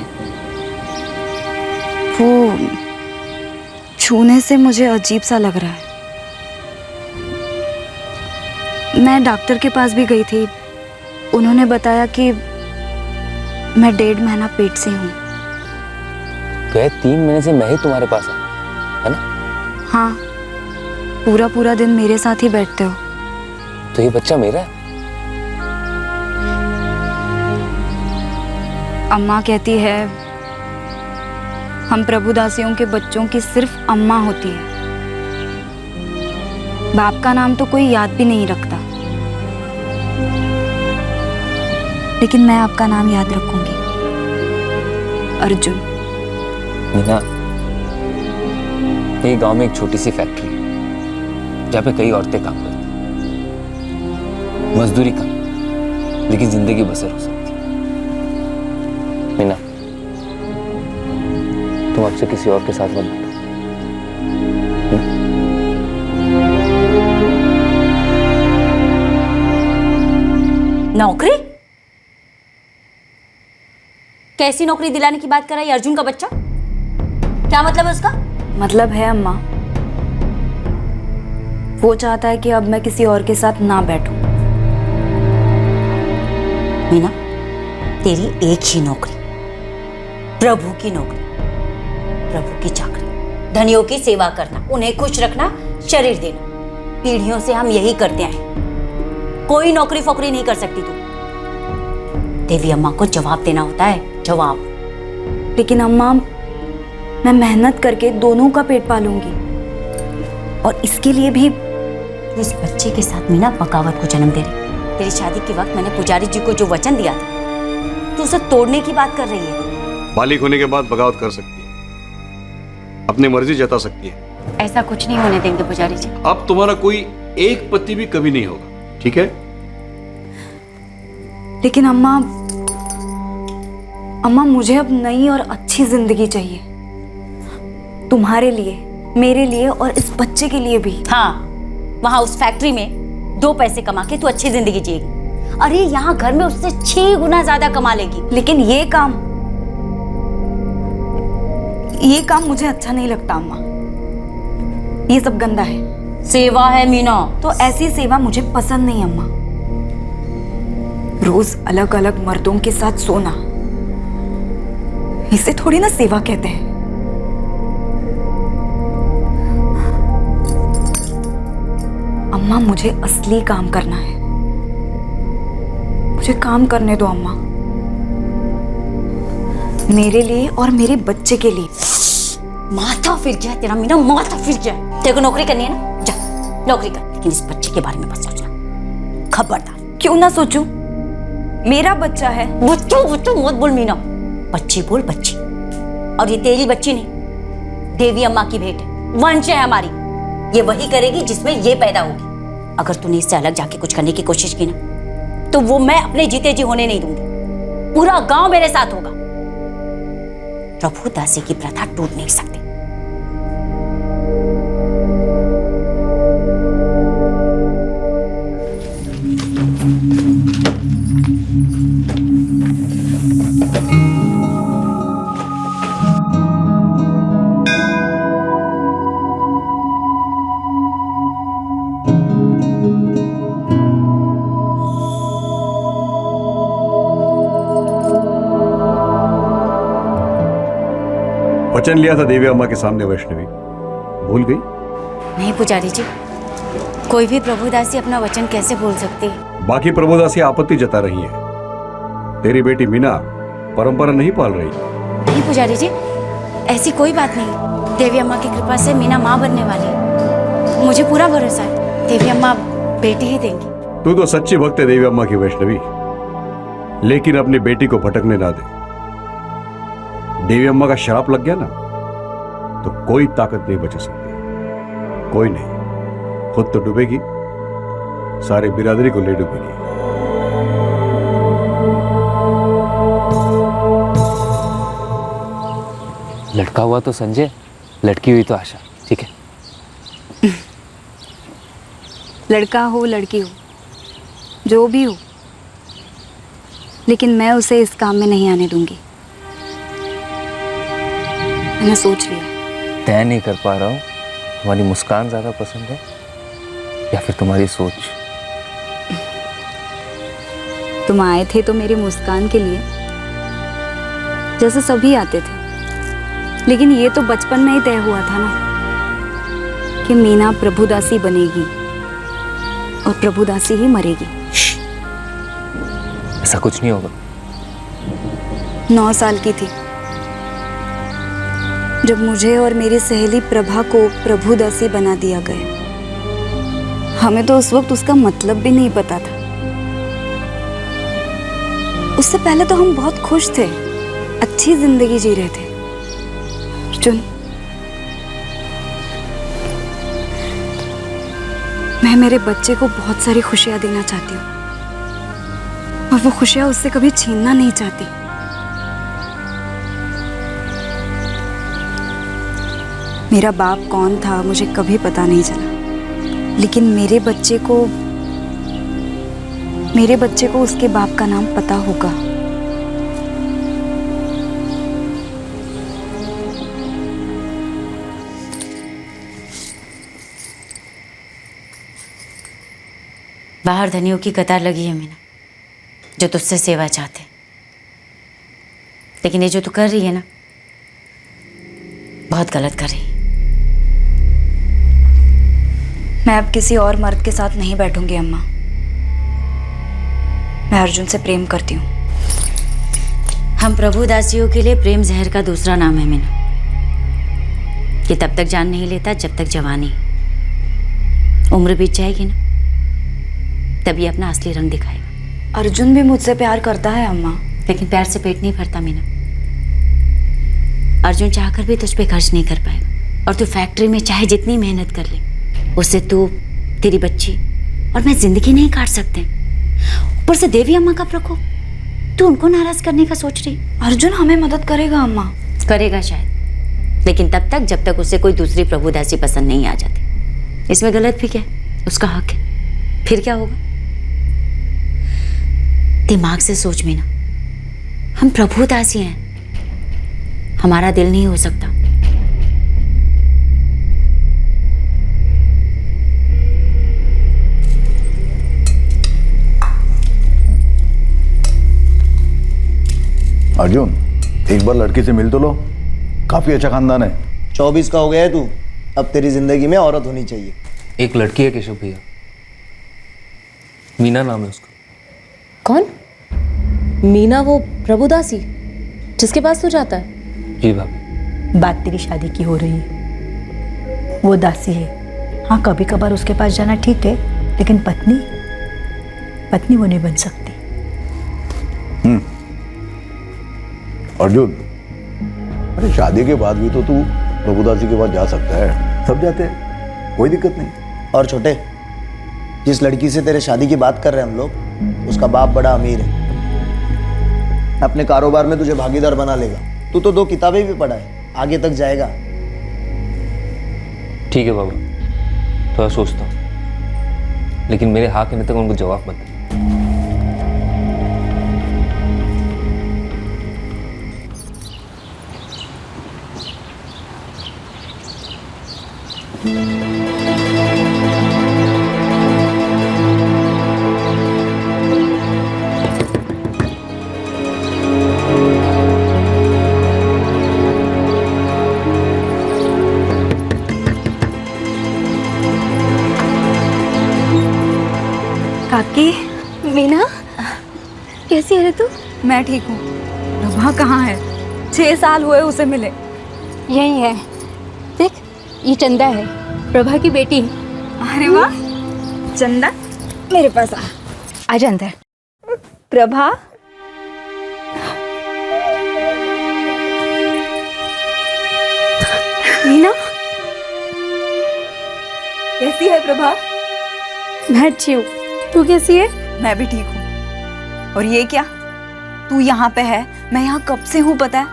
वो छूने से मुझे अजीब सा लग रहा है। मैं डॉक्टर के पास भी गई थी, उन्होंने बताया कि मैं 1.5 महीना पेट से हूँ। तो 3 महीने से मैं ही तुम्हारे पास है ना? हाँ, पूरा दिन मेरे साथ ही बैठते हो। तो ये बच्चा मेरा है। अम्मा कहती है हम प्रभुदासियों के बच्चों की सिर्फ अम्मा होती है, बाप का नाम तो कोई याद भी नहीं रखता। लेकिन मैं आपका नाम याद रखूंगी, अर्जुन। मीना, ये गांव में एक छोटी सी फैक्ट्री है जहाँ पे कई औरतें काम करती हैं, मजदूरी काम, लेकिन जिंदगी बसर हो सकती है। मीना, तुम अब से किसी और के साथ मत बैठो। नौकरी? कैसी नौकरी दिलाने की बात कर रहा है अर्जुन का बच्चा? क्या मतलब है उसका? मतलब है अम्मा, वो चाहता है कि अब मैं किसी और के साथ ना बैठूं। मीना, तेरी एक ही नौकरी, प्रभु की नौकरी, प्रभु की चाकरी, धनियों की सेवा करना, उन्हें खुश रखना, शरीर देना। पीढ़ियों से हम यही करते आए। कोई नौकरी फोकरी नहीं कर सकती तू। देवी अम्मा को जवाब देना होता है, जवाब। लेकिन अम्मा, मैं मेहनत करके दोनों का पेट पालूंगी, और इसके लिए भी इस बच्चे के साथ मीना बगावत को जन्म दे रही। तेरी शादी के वक्त मैंने पुजारी जी को जो वचन दिया था, तू उसे तोड़ने की बात कर रही है। बालिग होने के बाद बगावत कर सकती है, अपनी मर्जी जता सकती है। ऐसा कुछ नहीं होने देंगे पुजारी जी। अब तुम्हारा कोई एक पति भी कभी नहीं होगा, ठीक है? लेकिन अम्मा, मुझे अब नई और अच्छी जिंदगी चाहिए, तुम्हारे लिए, मेरे लिए और इस बच्चे के लिए भी। हाँ, वहां उस फैक्ट्री में 2 पैसे कमा के तू अच्छी जिंदगी जिएगी। अरे यहाँ घर में उससे 6 गुना ज्यादा कमा लेगी। लेकिन ये काम मुझे अच्छा नहीं लगता अम्मा। ये सब गंदा है। सेवा है मीना। तो ऐसी सेवा मुझे पसंद नहीं अम्मा। रोज अलग अलग मर्दों के साथ सोना, इसे थोड़ी ना सेवा कहते हैं। अम्मा, मुझे असली काम करना है। मुझे काम करने दो अम्मा, मेरे लिए और मेरे बच्चे के लिए। माथा फिर गया तेरा मीना, माथा फिर गया। तेरे को नौकरी करनी है ना, जा नौकरी कर, लेकिन इस बच्चे के बारे में बस सोचना। खबरदार। क्यों ना सोचूं? मेरा बच्चा है। बच्चों मत बोल मीना, बच्ची बोल, बच्ची। और ये तेरी बच्ची नहीं, देवी अम्मा की भेंट है, वंश है हमारी। ये वही करेगी जिसमें ये पैदा होगी। अगर तूने इससे अलग जाके कुछ करने की कोशिश की ना, तो वो मैं अपने जीते जी होने नहीं दूंगी। पूरा गांव मेरे साथ होगा। प्रभु दासी की प्रथा टूट नहीं सकती। वचन लिया था देवी अम्मा के सामने वैष्णवी, भूल गई? नहीं पुजारी जी, कोई भी प्रभुदासी अपना वचन कैसे भूल सकती है? बाकी प्रभुदासी आपत्ति जता रही है। तेरी बेटी मीना परंपरा नहीं पाल रही। नहीं पुजारी जी, ऐसी कोई बात नहीं। देवी अम्मा की कृपा से मीना माँ बनने वाली है। मुझे पूरा भरोसा है, देवी अम्मा बेटी ही देंगी। तू तो सच्ची भक्त है देवी अम्मा की वैष्णवी, लेकिन अपनी बेटी को भटकने ना दे। देवी अम्मा का शराप लग गया ना तो कोई ताकत नहीं बचा सकती, कोई नहीं। खुद तो डूबेगी, सारे बिरादरी को ले डूबेगी। लड़का हुआ तो संजय, लड़की हुई तो आशा। ठीक है, लड़का हो लड़की हो जो भी हो, लेकिन मैं उसे इस काम में नहीं आने दूंगी। मैंने सोच लिया। तय नहीं कर पा रहा हूँ, तुम्हारी मुस्कान ज्यादा पसंद है या फिर तुम्हारी सोच? तुम आए थे तो मेरी मुस्कान के लिए, जैसे सभी आते थे, लेकिन ये तो बचपन में ही तय हुआ था ना कि मीना प्रभुदासी बनेगी और प्रभुदासी ही मरेगी। ऐसा कुछ नहीं होगा। 9 साल की थी जब मुझे और मेरी सहेली प्रभा को प्रभुदासी बना दिया गया। हमें तो उस वक्त उसका मतलब भी नहीं पता था। उससे पहले तो हम बहुत खुश थे, अच्छी जिंदगी जी रहे थे। अर्जुन, मैं मेरे बच्चे को बहुत सारी खुशियां देना चाहती हूँ और वो खुशियां उससे कभी छीनना नहीं चाहती। मेरा बाप कौन था मुझे कभी पता नहीं चला, लेकिन मेरे बच्चे को उसके बाप का नाम पता होगा। बाहर धनियों की कतार लगी है मीना, जो तुझसे सेवा चाहते। लेकिन ये जो तू कर रही है ना, बहुत गलत कर रही है। मैं अब किसी और मर्द के साथ नहीं बैठूंगी अम्मा। मैं अर्जुन से प्रेम करती हूँ। हम प्रभुदासियों के लिए प्रेम जहर का दूसरा नाम है मीना। ये तब तक जान नहीं लेता जब तक जवानी। उम्र बीत जाएगी ना, तभी अपना असली रंग दिखाएगा। अर्जुन भी मुझसे प्यार करता है अम्मा। लेकिन प्यार से पेट नहीं भरता मीना। अर्जुन चाहकर भी तुझ पे खर्च नहीं कर पाएगा। और तू फैक्ट्री में चाहे जितनी मेहनत कर ले, उससे तू, तेरी बच्ची और मैं जिंदगी नहीं काट सकते। ऊपर से देवी अम्मा का प्रकोप, तू उनको नाराज करने का सोच रही। अर्जुन हमें मदद करेगा अम्मा। करेगा शायद, लेकिन तब तक जब तक उसे कोई दूसरी प्रभुदासी पसंद नहीं आ जाती। इसमें गलत भी क्या है, उसका हक है। फिर क्या होगा? दिमाग से सोच मीना, हम प्रभुदासी हैं, हमारा दिल नहीं हो सकता। अर्जुन, एक बार लड़की से मिल तो लो, काफी अच्छा खानदान है। 24 का हो गया है तू, अब तेरी जिंदगी में औरत होनी चाहिए। एक लड़की है केशव भैया, मीना नाम है उसका। कौन? मीना, वो प्रभुदासी जिसके पास तू जाता है? जी भाभी। बात तेरी शादी की हो रही है। वो दासी है। हाँ, कभी कभार उसके पास जाना ठीक है, लेकिन पत्नी वो नहीं बन सकती। अर्जुन, अरे शादी के बाद भी तो तू प्रभुदासी के पास जा सकता है, सब जाते हैं, कोई दिक्कत नहीं। और छोटे, जिस लड़की से तेरे शादी की बात कर रहे हैं हम लोग, उसका बाप बड़ा अमीर है, अपने कारोबार में तुझे भागीदार बना लेगा। तू तो 2 किताबें भी पढ़ा है, आगे तक जाएगा। ठीक है बाबा, थोड़ा सोचता हूँ, लेकिन मेरे हाँ कहने तक उनको जवाब मत दे। काकी, मीना, कैसी है रे तू? मैं ठीक हूँ। प्रभा कहाँ है? 6 साल हुए उसे मिले। यही है, देख, ये चंदा है, प्रभा की बेटी। अरे वाह, चंदा मेरे पास आ जा अंदर। प्रभा, मीना, कैसी है प्रभा? मैं अच्छी हूँ, तू कैसी है? मैं भी ठीक हूँ। और ये क्या, तू यहाँ पे है? मैं यहाँ कब से हूँ पता है?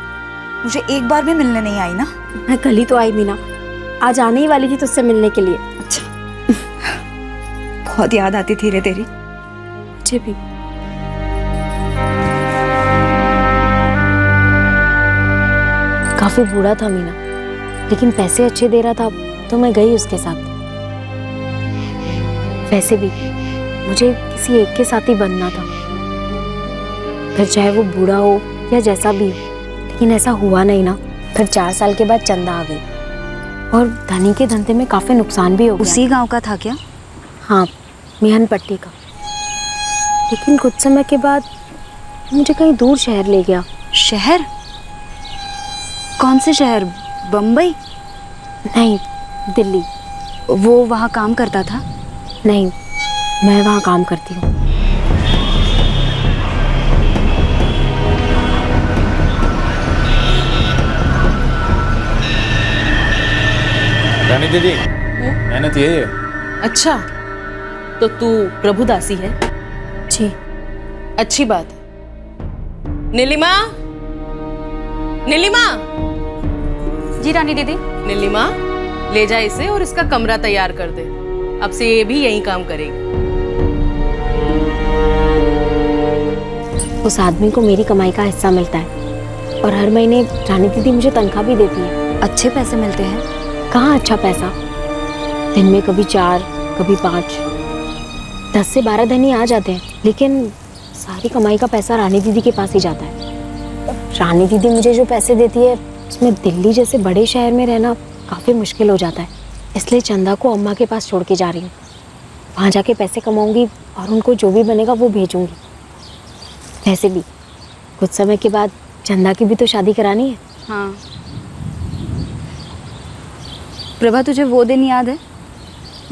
मुझे एक बार भी मिलने नहीं आई ना? मैं कल ही तो आई मीना, आज आने ही वाली थी तुझसे मिलने के लिए। अच्छा। बहुत याद आती थी रे तेरी। मुझे भी। काफी बूढ़ा था मीना, लेकिन पैसे अच्छे दे रहा था तो मैं गई उसके साथ। वैसे भी मुझे किसी एक के साथ ही बनना था, फिर चाहे वो बूढ़ा हो या जैसा भी हो, लेकिन ऐसा हुआ नहीं ना। फिर 4 साल के बाद चंदा आ गई और धनी के धंधे में काफी नुकसान भी हो गया। उसी गांव का था क्या? हाँ, मिहन पट्टी का। लेकिन कुछ समय के बाद मुझे कहीं दूर शहर ले गया। शहर? कौन से शहर? बम्बई? नहीं, दिल्ली। वो वहाँ काम करता था? नहीं, मैं वहाँ काम करती हूँ। रानी दीदी, मेहनत यही है। अच्छा, तो तू प्रभुदासी है? जी। अच्छी बात है। नीलिमा, नीलिमा। जी रानी दीदी। नीलिमा, ले जा इसे और इसका कमरा तैयार कर दे। अब से ये भी यही काम करेगी। उस आदमी को मेरी कमाई का हिस्सा मिलता है और हर महीने रानी दीदी मुझे तनख्वाह भी देती है। अच्छे पैसे मिलते हैं? कहाँ अच्छा पैसा, दिन में कभी 4, कभी 5, 10 से 12 धनी आ जाते हैं, लेकिन सारी कमाई का पैसा रानी दीदी के पास ही जाता है। रानी दीदी मुझे जो पैसे देती है उसमें दिल्ली जैसे बड़े शहर में रहना काफ़ी मुश्किल हो जाता है, इसलिए चंदा को अम्मा के पास छोड़ के जा रही हूँ। वहाँ जाके पैसे कमाऊँगी और उनको जो भी बनेगा वो भेजूँगी। वैसे भी कुछ समय के बाद चंदा की भी तो शादी करानी है। हाँ। प्रभा, तुझे वो दिन याद है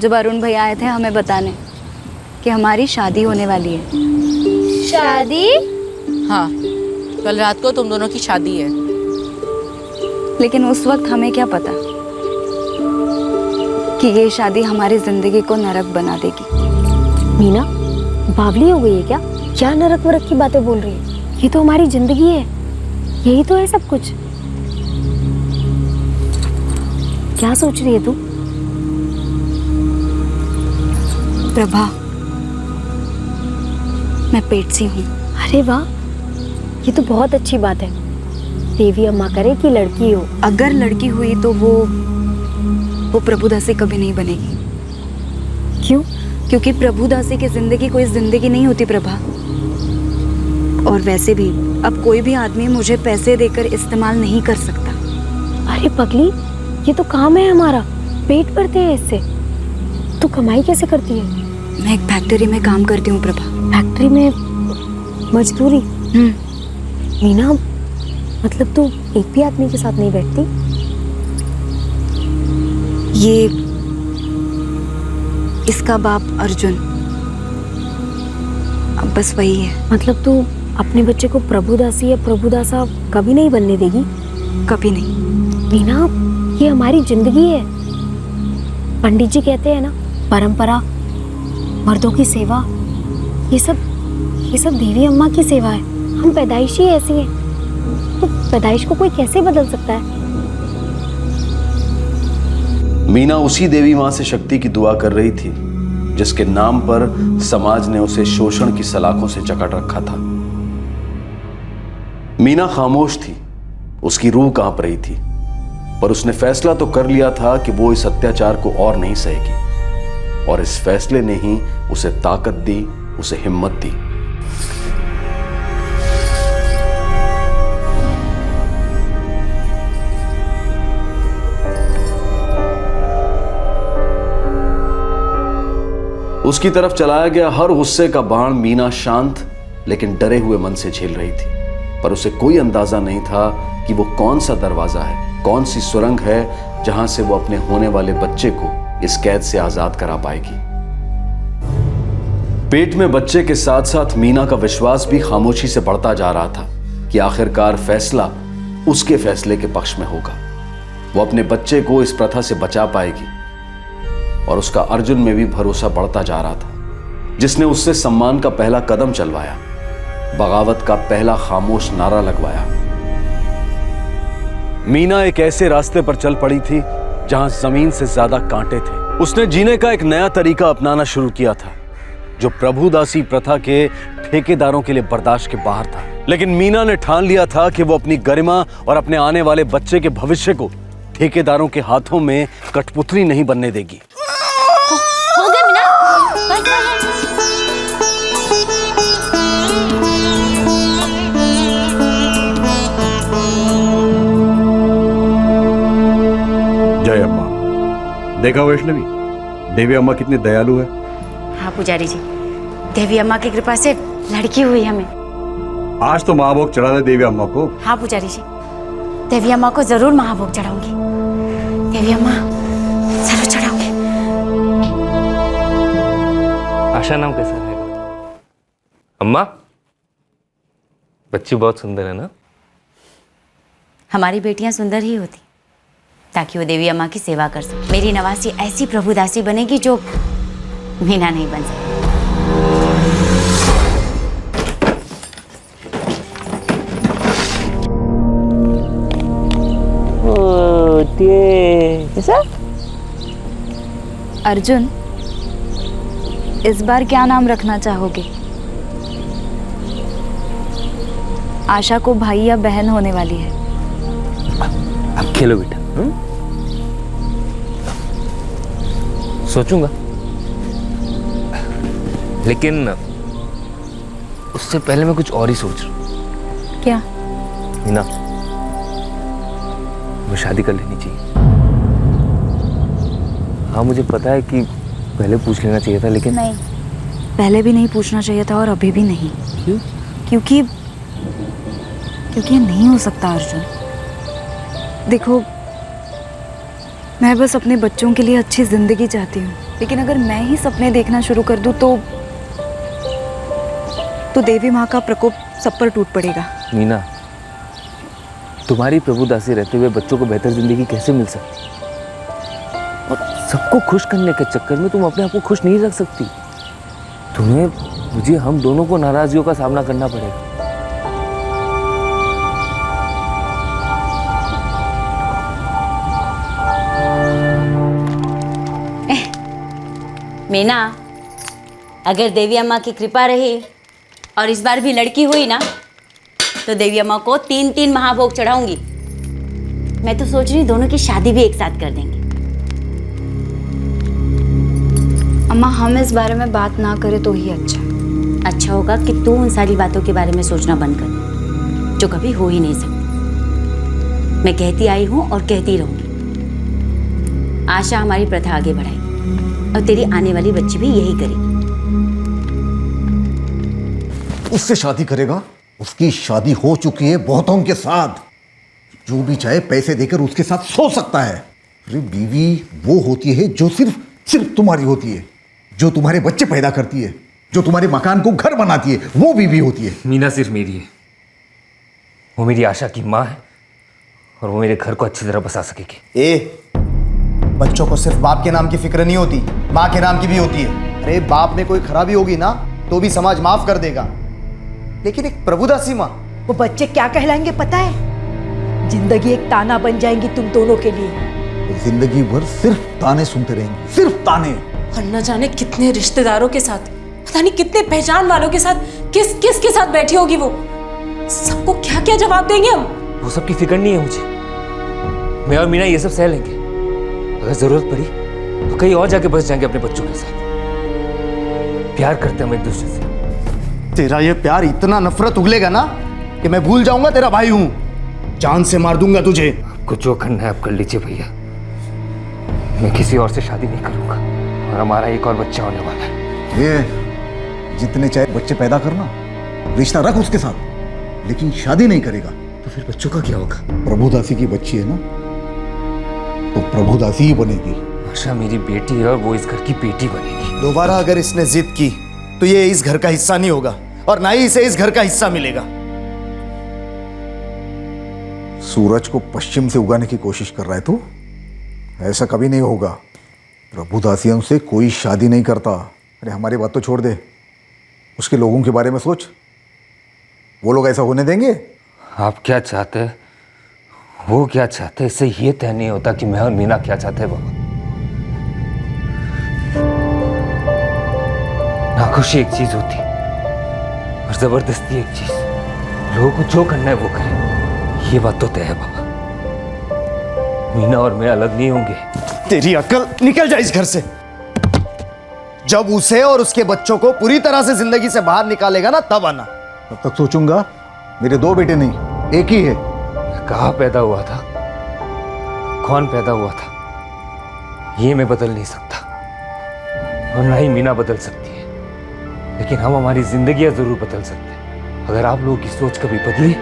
जब अरुण भैया आए थे हमें बताने कि हमारी शादी होने वाली है? शादी? हाँ, कल रात को तुम दोनों की शादी है। लेकिन उस वक्त हमें क्या पता कि ये शादी हमारी जिंदगी को नरक बना देगी। मीना, बावली हो गई है क्या? क्या नरक वरक की बातें बोल रही है? ये तो हमारी जिंदगी है, यही तो है सब कुछ। क्या सोच रही है तू? प्रभा, मैं पेटसी हूँ। अरे वाह, ये तो बहुत अच्छी बात है। देवी अम्मा करे कि लड़की हो। अगर लड़की हुई तो वो प्रभुदासी कभी नहीं बनेगी। क्यों? क्योंकि प्रभुदासी की जिंदगी कोई जिंदगी नहीं होती प्रभा। और वैसे भी अब कोई भी आदमी मुझे पैसे देकर इस्तेमाल नहीं कर सकता। अरे पगली, ये तो काम है हमारा, पेट भरते हैं इससे। तू कमाई कैसे करती है? मैं एक फैक्ट्री में काम करती हूँ प्रभा। फैक्ट्री में मजदूरी? मीना, मतलब तू एक भी आदमी के साथ नहीं बैठती? ये इसका बाप अर्जुन, अब बस वही है। मतलब तू अपने बच्चे को प्रभुदासी या प्रभुदासा कभी नहीं बनने देगी? कभी नहीं। मीना, ये हमारी जिंदगी है। पंडित जी कहते हैं ना, परंपरा, मर्दों की सेवा, ये सब देवी अम्मा की सेवा है। हम पैदाइश ही ऐसी हैं, तो पैदाइश को कोई कैसे बदल सकता है? मीना उसी देवी मां से शक्ति की दुआ कर रही थी जिसके नाम पर समाज ने उसे शोषण की सलाखों से जकड़ रखा था। मीना खामोश थी, उसकी रूह कांप रही थी, पर उसने फैसला तो कर लिया था कि वो इस अत्याचार को और नहीं सहेगी, और इस फैसले ने ही उसे ताकत दी, उसे हिम्मत दी। उसकी तरफ चलाया गया हर गुस्से का बाण मीना शांत लेकिन डरे हुए मन से झेल रही थी, पर उसे कोई अंदाजा नहीं था कि वो कौन सा दरवाजा है, कौन सी सुरंग है जहां से वो अपने होने वाले बच्चे को इस कैद से आजाद करा पाएगी। पेट में बच्चे के साथ साथ मीना का विश्वास भी खामोशी से बढ़ता जा रहा था कि आखिरकार फैसला उसके फैसले के पक्ष में होगा। वो अपने बच्चे को इस प्रथा से बचा पाएगी। और उसका अर्जुन में भी भरोसा बढ़ता जा रहा था, जिसने उससे सम्मान का पहला कदम चलवाया, बगावत का पहला खामोश नारा लगवाया। मीना एक ऐसे रास्ते पर चल पड़ी थी जहां जमीन से ज्यादा कांटे थे। उसने जीने का एक नया तरीका अपनाना शुरू किया था, जो प्रभुदासी प्रथा के ठेकेदारों के लिए बर्दाश्त के बाहर था। लेकिन मीना ने ठान लिया था कि वो अपनी गरिमा और अपने आने वाले बच्चे के भविष्य को ठेकेदारों के हाथों में कठपुतली नहीं बनने देगी। हो गया मीना, बस जय अम्मा। देखा वैष्णवी, देवी अम्मा कितनी दयालु है। हाँ पुजारी जी, देवी अम्मा की कृपा से लड़की हुई हमें। आज तो महाभोग चढ़ा दे देवी अम्मा को। हाँ पुजारी जी, देवी अम्मा को जरूर महाभोग चढ़ाऊंगी। देवी अम्मा जरूर चढ़ाऊंगी। आशा नाम कैसा रहेगा? अम्मा, बच्ची बहुत सुंदर है ना? हमारी बेटियां सुंदर ही होती ताकि वो देवी अम्मा की सेवा कर सके। मेरी नवासी ऐसी प्रभुदासी बनेगी जो मीना नहीं बन सकती। अर्जुन, इस बार क्या नाम रखना चाहोगे? आशा को भाई या बहन होने वाली है। अब खेलो बेटा। सोचूंगा, लेकिन उससे पहले मैं कुछ और ही सोच रहा हूँ। क्या? मीना, मैं शादी कर लेनी चाहिए। हाँ मुझे पता है कि पहले पूछ लेना चाहिए था, लेकिन नहीं, पहले भी नहीं पूछना चाहिए था और अभी भी नहीं। क्यों? क्योंकि ये नहीं हो सकता अर्जुन। देखो, मैं बस अपने बच्चों के लिए अच्छी जिंदगी चाहती हूँ, लेकिन अगर मैं ही सपने देखना शुरू कर दूँ तो देवी माँ का प्रकोप सब पर टूट पड़ेगा। मीना, तुम्हारी प्रभुदासी रहते हुए बच्चों को बेहतर जिंदगी कैसे मिल सकती? और सबको खुश करने के चक्कर में तुम अपने आप को खुश नहीं रख सकती। तुम्हें, मुझे, हम दोनों को नाराजगियों का सामना करना पड़ेगा। मीना, अगर देवी अम्मा की कृपा रही और इस बार भी लड़की हुई ना, तो देवी अम्मा को 3-3 महाभोग चढ़ाऊंगी। मैं तो सोच रही दोनों की शादी भी एक साथ कर देंगे। अम्मा, हम इस बारे में बात ना करें तो ही अच्छा होगा कि तू उन सारी बातों के बारे में सोचना बंद कर, जो कभी हो ही नहीं सकती। मैं कहती आई हूँ और कहती रहूंगी। आशा हमारी प्रथा आगे बढ़ाएगी और तेरी आने वाली बच्ची भी यही करेगी। उससे शादी करेगा? उसकी शादी हो चुकी है बहुतों के साथ। जो भी चाहे पैसे देकर उसके साथ सो सकता है। अरे बीवी वो होती है जो सिर्फ तुम्हारी होती है, जो तुम्हारे बच्चे पैदा करती है, जो तुम्हारे मकान को घर बनाती है, वो बीवी होती है। मीना सिर्फ मेरी है, वो मेरी आशा की माँ है और वो मेरे घर को अच्छी तरह बसा सकेगी। बच्चों को सिर्फ बाप के नाम की फिक्र नहीं होती, माँ के नाम की भी होती है। अरे बाप में कोई खराबी होगी ना तो भी समाज माफ कर देगा, लेकिन एक प्रभुदासी माँ, वो बच्चे क्या कहलाएंगे पता है? जिंदगी एक ताना बन जाएंगी तुम दोनों के लिए। जिंदगी भर सिर्फ ताने सुनते रहेंगे, सिर्फ ताने। और न जाने कितने रिश्तेदारों के साथ, पता नहीं कितने पहचान वालों के साथ, किस के साथ बैठी होगी वो। सबको क्या क्या जवाब देंगे हम? वो सब की फिक्र नहीं है मुझे। मैं और मीना ये सब सह लेंगे। अगर जरूरत पड़ी तो कहीं और जाके बस जाएंगे अपने बच्चों के साथ। प्यार करते हम एक दूसरे से। तेरा ये प्यार इतना नफरत उगलेगा ना कि मैं भूल जाऊंगा तेरा भाई हूं, जान से मार दूंगा तुझे। आपको जो करना है आप कर लीजिए भैया, मैं किसी और से शादी नहीं करूंगा और हमारा एक और बच्चा होने वाला है। ये जितने चाहे बच्चे पैदा करना, रिश्ता रख उसके साथ, लेकिन शादी नहीं करेगा। तो फिर बच्चों का क्या होगा? प्रभुदासी की बच्ची है ना, तो प्रभुदासी ही बनेगी। आशा मेरी बेटी है और वो इस घर की बेटी बनेगी। दोबारा अगर इसने जिद की तो ये इस घर का हिस्सा नहीं होगा और ना ही इसे इस घर का हिस्सा मिलेगा। सूरज को पश्चिम से उगाने की कोशिश कर रहा है तू? ऐसा कभी नहीं होगा। प्रभुदासियों से कोई शादी नहीं करता। अरे हमारी बात तो छोड़ दे, उसके लोगों के बारे में सोच। वो लोग ऐसा होने देंगे? आप क्या चाहते हैं, वो क्या चाहते हैं, इससे ये तय नहीं होता कि मैं और मीना क्या चाहते हैं बाबा। नाखुशी एक चीज होती और जबरदस्ती एक चीज। लोगों को जो करना है वो करें, ये बात तो तय है बाबा। मीना और मैं अलग नहीं होंगे। तेरी अक्ल निकल जाए इस घर से। जब उसे और उसके बच्चों को पूरी तरह से जिंदगी से बाहर निकालेगा ना, तब आना। तब तक सोचूंगा। मेरे 2 बेटे नहीं, एक ही है। कहाँ पैदा हुआ था, कौन पैदा हुआ था, ये मैं बदल नहीं सकता और ना ही मीना बदल सकती है। लेकिन हम हमारी जिंदगियां जरूर बदल सकते हैं। अगर आप लोगों की सोच कभी बदली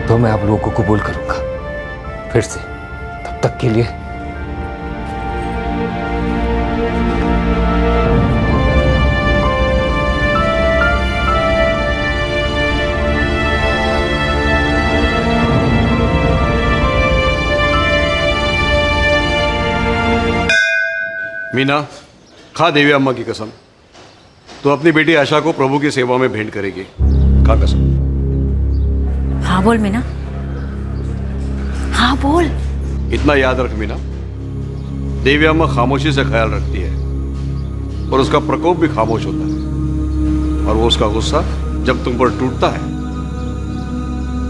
तो मैं आप लोगों को कबूल करूंगा फिर से। तब तक के लिए मीना, खा देवी अम्मा की कसम, तो अपनी बेटी आशा को प्रभु की सेवा में भेंट करेगी। खा कसम। हाँ बोल मीना, हाँ बोल। इतना याद रख मीना, देवी अम्मा खामोशी से ख्याल रखती है और उसका प्रकोप भी खामोश होता है। और वो उसका गुस्सा जब तुम पर टूटता है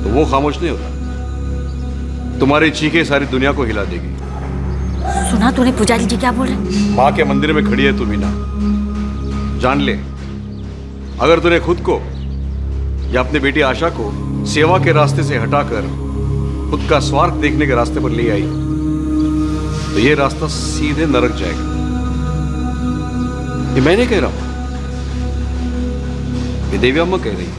तो वो खामोश नहीं होता। तुम्हारी चीखें सारी दुनिया को हिला देगी। सुना तूने पुजारी जी क्या बोल रहे? माँ के मंदिर में खड़ी है तू मीना। जान ले, अगर तूने खुद को या अपनी बेटी आशा को सेवा के रास्ते से हटाकर खुद का स्वार्थ देखने के रास्ते पर ले आई तो ये रास्ता सीधे नरक जाएगा। ये मैं नहीं कह रहा हूं, ये देवी अम्मा कह रही है।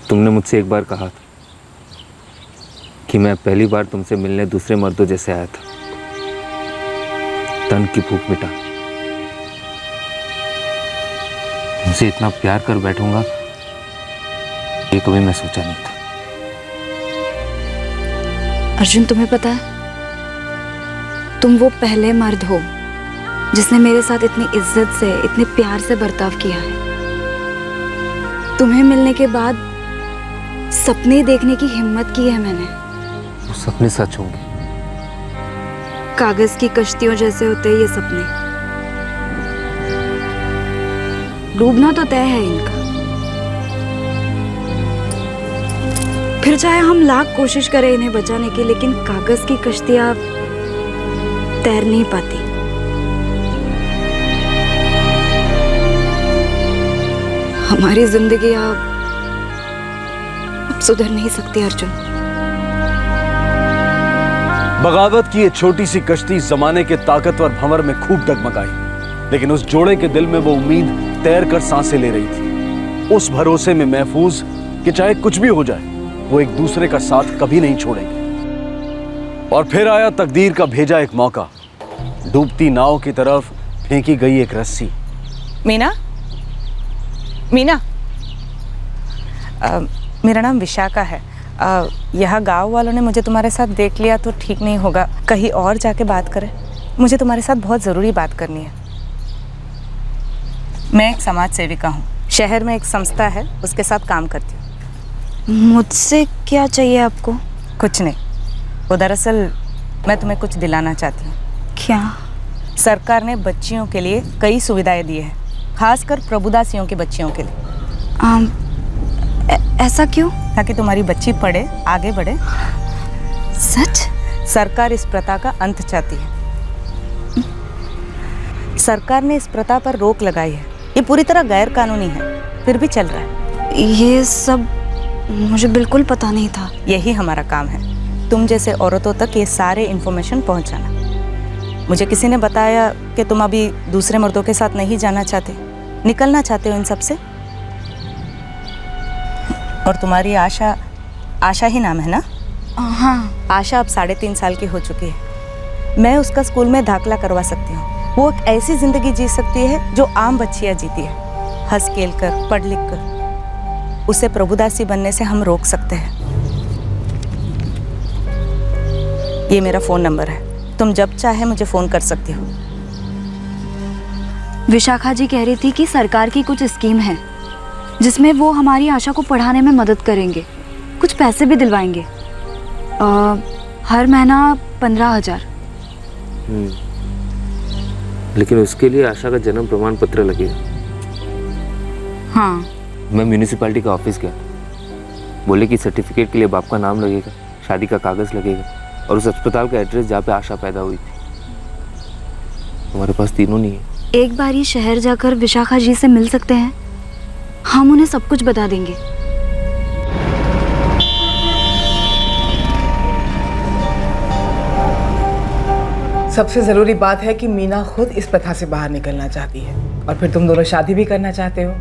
तुमने मुझसे एक बार कहा था कि मैं पहली बार तुमसे मिलने दूसरे मर्दों जैसे आया था, तन की भूख मिटा। तुमसे इतना प्यार कर बैठूंगा ये कभी मैं सोचा नहीं था। अर्जुन, तुम्हें पता है, तुम वो पहले मर्द हो जिसने मेरे साथ इतनी इज्जत से, इतने प्यार से बर्ताव किया है। तुम्हें मिलने के बाद सपने देखने की हिम्मत की है मैंने। वो सपने सच होंगे। कागज की कश्तियों जैसे होते हैं ये सपने। डूबना तो तय है इनका। फिर चाहे हम लाख कोशिश करें इन्हें बचाने की, लेकिन कागज की कश्तियां तैर नहीं पाती। हमारी जिंदगी अब सुधर नहीं सकती अर्जुन। बगावत की ये छोटी सी कश्ती जमाने के ताकतवर भंवर में खूब डगमगाई, लेकिन उस जोड़े के दिल में वो उम्मीद तैर कर सांसें ले रही थी, उस भरोसे में महफूज कि चाहे कुछ भी हो जाए वो एक दूसरे का साथ कभी नहीं छोड़ेंगे। और फिर आया तकदीर का भेजा एक मौका। डूबती नाव की तरफ फेंकी गई एक रस्सी। मीना, मीना, मेरा नाम विशाखा है। यह गांव वालों ने मुझे तुम्हारे साथ देख लिया तो ठीक नहीं होगा, कहीं और जाके बात करें। मुझे तुम्हारे साथ बहुत ज़रूरी बात करनी है। मैं एक समाज सेविका हूँ, शहर में एक संस्था है, उसके साथ काम करती हूँ। मुझसे क्या चाहिए आपको? कुछ नहीं, वो दरअसल मैं तुम्हें कुछ दिलाना चाहती हूँ। क्या? सरकार ने बच्चियों के लिए कई सुविधाएं दी है, खासकर प्रभुदासियों की बच्चियों के लिए। ऐसा क्यों? ताकि तुम्हारी बच्ची पढ़े, आगे बढ़े। सच? सरकार इस प्रथा का अंत चाहती है। सरकार ने इस प्रथा पर रोक लगाई है। ये पूरी तरह गैर कानूनी है, फिर भी चल रहा है। ये सब मुझे बिल्कुल पता नहीं था। यही हमारा काम है, तुम जैसे औरतों तक ये सारे इन्फॉर्मेशन पहुंचाना। मुझे किसी ने बताया कि तुम अभी दूसरे मर्दों के साथ नहीं जाना चाहते, निकलना चाहते हो इन सब से। और तुम्हारी आशा, आशा ही नाम है ना? हाँ। आशा अब 3.5 साल की हो चुकी है। मैं उसका स्कूल में दाखिला करवा सकती हूँ। वो एक ऐसी जिंदगी जी सकती है जो आम बच्चियां जीती है, हंस खेल कर, पढ़ लिख कर। उसे प्रभुदासी बनने से हम रोक सकते हैं। ये मेरा फ़ोन नंबर है, तुम जब चाहे मुझे फ़ोन कर सकती हो। विशाखा जी कह रही थी कि सरकार की कुछ स्कीम है जिसमें वो हमारी आशा को पढ़ाने में मदद करेंगे, कुछ पैसे भी दिलवाएंगे। हर महीना 15,000। लेकिन उसके लिए आशा का जन्म प्रमाण पत्र लगेगा। हाँ, मैं म्यूनिसिपैलिटी का ऑफिस गया, बोले कि सर्टिफिकेट के लिए बाप का नाम लगेगा, शादी का कागज लगेगा और उस अस्पताल का एड्रेस जहाँ पे आशा पैदा हुई थी। हमारे पास तीनों नहीं है। एक बार ही शहर जाकर विशाखा जी से मिल सकते हैं, हम उन्हें सब कुछ बता देंगे। सबसे ज़रूरी बात है कि मीना खुद इस प्रथा से बाहर निकलना चाहती है और फिर तुम दोनों शादी भी करना चाहते हो।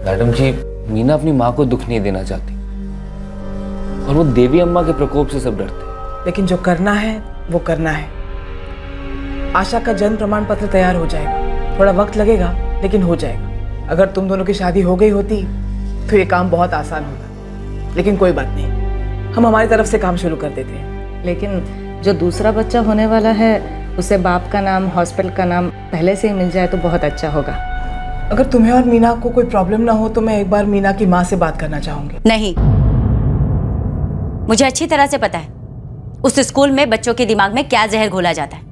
मैडम जी, मीना अपनी माँ को दुख नहीं देना चाहती और वो देवी अम्मा के प्रकोप से सब डरते। लेकिन जो करना है वो करना है। आशा का जन्म प्रमाण पत्र तैयार हो जाएगा, थोड़ा वक्त लगेगा लेकिन हो जाएगा। अगर तुम दोनों की शादी हो गई होती तो ये काम बहुत आसान होता, लेकिन कोई बात नहीं, हम हमारी तरफ से काम शुरू कर देते हैं। लेकिन जो दूसरा बच्चा होने वाला है उसे बाप का नाम, हॉस्पिटल का नाम पहले से ही मिल जाए तो बहुत अच्छा होगा। अगर तुम्हें और मीना को कोई प्रॉब्लम ना हो तो मैं एक बार मीना की माँ से बात करना चाहूंगी। नहीं, मुझे अच्छी तरह से पता है उस स्कूल में बच्चों के दिमाग में क्या जहर घोला जाता है,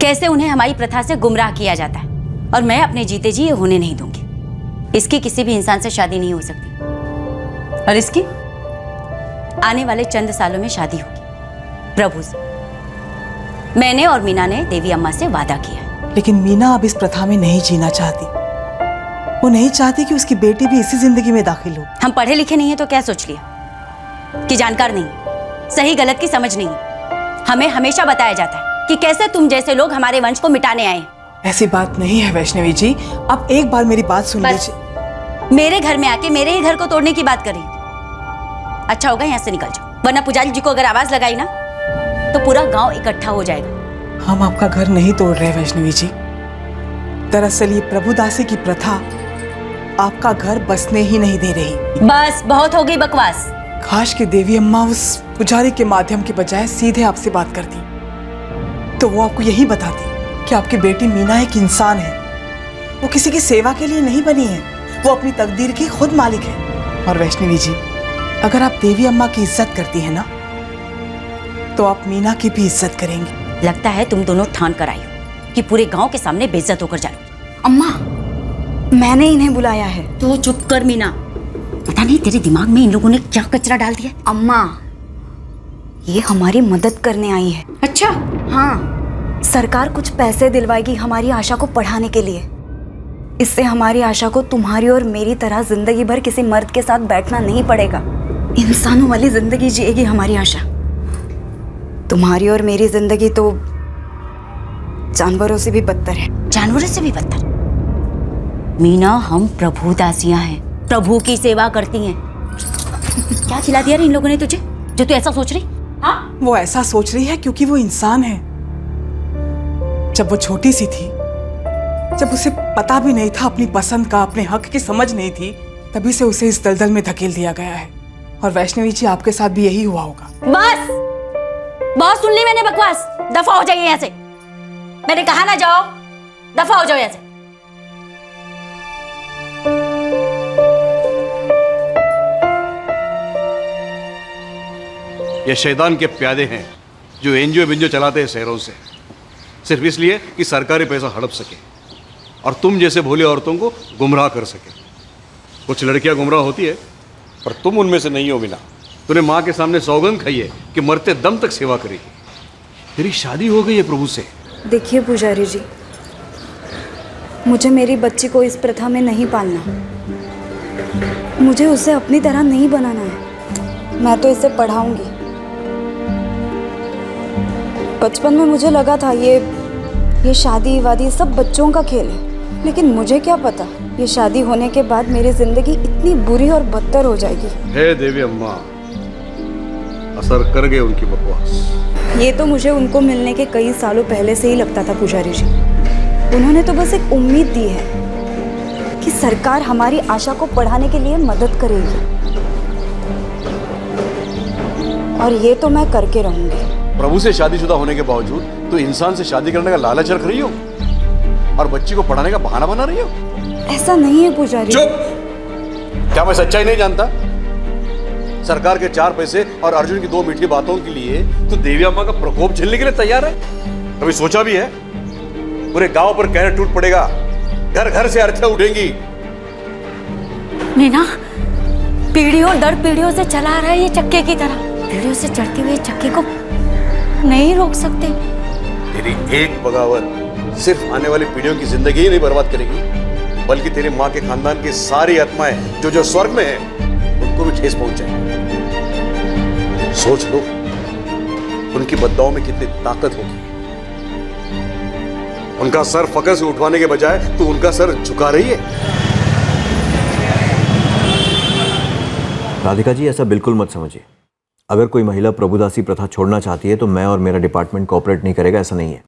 कैसे उन्हें हमारी प्रथा से गुमराह किया जाता है, और मैं अपने जीते जी ये होने नहीं दूंगी। इसकी किसी भी इंसान से शादी नहीं हो सकती और इसकी आने वाले चंद सालों में शादी होगी प्रभु से। मैंने और मीना ने देवी अम्मा से वादा किया है। लेकिन मीना अब इस प्रथा में नहीं जीना चाहती। वो नहीं चाहती कि उसकी बेटी भी इसी जिंदगी में दाखिल हो। हम पढ़े लिखे नहीं है तो क्या सोच लिया कि जानकार नहीं, सही गलत की समझ नहीं। हमें हमेशा बताया जाता है कि कैसे तुम जैसे लोग हमारे वंश को मिटाने आए। ऐसी बात नहीं है वैष्णवी जी, अब एक बार मेरी बात सुन लीजिए। मेरे घर में आके मेरे ही घर को तोड़ने की बात करी। अच्छा होगा यहाँ से निकल जाओ, वरना पुजारी जी को अगर आवाज लगाई ना तो पूरा गांव इकट्ठा हो जाएगा। हम आपका घर नहीं तोड़ रहे वैष्णवी जी। दरअसल ये प्रभुदासी की प्रथा आपका घर बसने ही नहीं दे रही। बस बहुत हो गई बकवास। काश कि देवी अम्मा उस पुजारी के माध्यम के बजाय सीधे आपसे बात करती तो वो आपको यही बताती कि आपकी बेटी मीना एक इंसान है, वो किसी की सेवा के लिए नहीं बनी है, वो अपनी तकदीर की खुद मालिक है। और वैष्णवी जी, अगर आप देवी अम्मा की इज्जत करती हैं ना तो आप मीना की भी इज्जत करेंगी। लगता है तुम दोनों ठान कर आई हो कि पूरे गांव के सामने बेइज्जत होकर जाओ। अम्मा, मैंने इन्हें बुलाया है। तो चुप कर मीना, पता नहीं तेरे दिमाग में इन लोगों ने क्या कचरा डाल दिया। अम्मा, ये हमारी मदद करने आई है। अच्छा? हाँ, सरकार कुछ पैसे दिलवाएगी हमारी आशा को पढ़ाने के लिए। इससे हमारी आशा को तुम्हारी और मेरी तरह जिंदगी भर किसी मर्द के साथ बैठना नहीं पड़ेगा। इंसानों वाली जिंदगी जिएगी हमारी आशा। तुम्हारी और मेरी जिंदगी तो जानवरों से भी बदतर है। जानवरों से भी बदतर? मीना, हम प्रभु दासियां हैं, प्रभु की सेवा करती हैं। क्या खिला दिया रे इन लोगों ने तुझे जो तू ऐसा सोच रही? हाँ, वो ऐसा सोच रही है क्योंकि वो इंसान है। जब वो छोटी सी थी, जब उसे पता भी नहीं था अपनी पसंद का, अपने हक की समझ नहीं थी, तभी से उसे इस दलदल में धकेल दिया गया है। और वैष्णवी जी, आपके साथ भी यही हुआ होगा। बस बहुत सुन ली मैंने बकवास, दफा हो जाइए यहाँ से। मैंने कहा ना जाओ, दफा हो जाओ यहाँ से। ये शैतान के प्यादे हैं जो एनजीओ बिंजो चलाते हैं शहरों से, सिर्फ इसलिए कि सरकारी पैसा हड़प सके और तुम जैसे भोले औरतों को गुमराह कर सके। कुछ लड़कियां गुमराह होती है पर तुम उनमें से नहीं हो मीना। तूने माँ के सामने सौगंध खाई है कि मरते दम तक सेवा करेगी। तेरी शादी हो गई है प्रभु से। देखिए पुजारी जी, मुझे मेरी बच्ची को इस प्रथा में नहीं पालना। मुझे उसे अपनी तरह नहीं बनाना है। मैं तो इसे पढ़ाऊंगी। बचपन में मुझे लगा था ये शादी वादी सब बच्चों का खेल है, लेकिन मुझे क्या पता ये शादी होने के बाद मेरी जिंदगी इतनी बुरी और बदतर हो जाएगी। हे देवी अम्मा, असर कर गए उनकी बकवास। ये तो मुझे उनको मिलने के कई सालों पहले से ही लगता था पुजारी जी। उन्होंने तो बस एक उम्मीद दी है कि सरकार हमारी आशा को बढ़ाने के लिए मदद करेगी, और ये तो मैं करके रहूंगी। प्रभु से शादीशुदा होने के बावजूद तो इंसान से शादी करने का लालच रख रही हो और बच्ची को पढ़ाने का बहाना बना रही हो। ऐसा नहीं है पुजारी। चुप! क्या मैं सच्चाई नहीं जानता? सरकार के 4 पैसे और अर्जुन की 2 मीठी बातों के लिए तो देवी अम्मा का प्रकोप झेलने के लिए तैयार है? कभी सोचा भी है? पूरे गांव पर कहर टूट पड़ेगा, घर घर से अर्थ्यां उठेंगी। मीना, पीढ़ियों दर पीढ़ियों से चला रहा है ये चक्के की तरह। पीढ़ियों से चढ़ते हुए चक्के को नहीं रोक सकते। तेरी एक बगावत सिर्फ आने वाली पीढ़ियों की जिंदगी ही नहीं बर्बाद करेगी, बल्कि तेरी माँ के खानदान की सारी आत्माएं जो स्वर्ग में है उनको भी ठेस पहुंच जाएगी। सोच लो उनकी बद्दुआओं में कितनी ताकत होगी। उनका सर फकर से उठवाने के बजाय तू उनका सर झुका रही है। राधिका जी, ऐसा बिल्कुल मत समझिए। अगर कोई महिला प्रभुदासी प्रथा छोड़ना चाहती है तो मैं और मेरा डिपार्टमेंट कोऑपरेट नहीं करेगा, ऐसा नहीं है।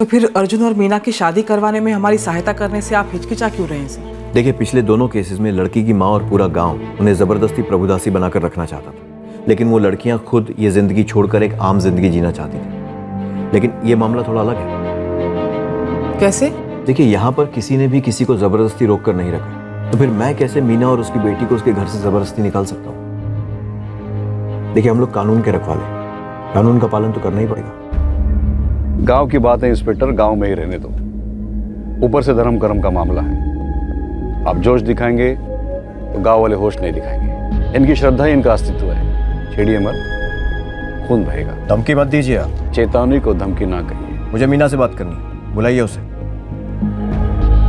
तो फिर अर्जुन और मीना की शादी करवाने में हमारी सहायता करने से आप हिचकिचा क्यों रहे हैं सर? देखिए, पिछले दोनों केसेस में लड़की की माँ और पूरा गांव उन्हें जबरदस्ती प्रभुदासी बनाकर रखना चाहता था, लेकिन वो लड़कियां खुद ये जिंदगी छोड़कर एक आम जिंदगी जीना चाहती थी। लेकिन ये मामला थोड़ा अलग है। कैसे? देखिए, यहाँ पर किसी ने भी किसी को जबरदस्ती रोक कर नहीं रखा, तो फिर मैं कैसे मीना और उसकी बेटी को उसके घर से जबरदस्ती निकाल सकता हूँ? देखिए, हम लोग कानून के रखवाले, कानून का पालन तो करना ही पड़ेगा। गांव की बात है इंस्पेक्टर, गांव में ही रहने दो। ऊपर से धर्म कर्म का मामला है। आप जोश दिखाएंगे तो गांव वाले होश नहीं दिखाएंगे। इनकी श्रद्धा ही इनका अस्तित्व है। छेड़िए मत, खून बहेगा। धमकी मत दीजिए आप। चेतावनी को धमकी ना कहिए। मुझे मीना से बात करनी, बुलाइए उसे।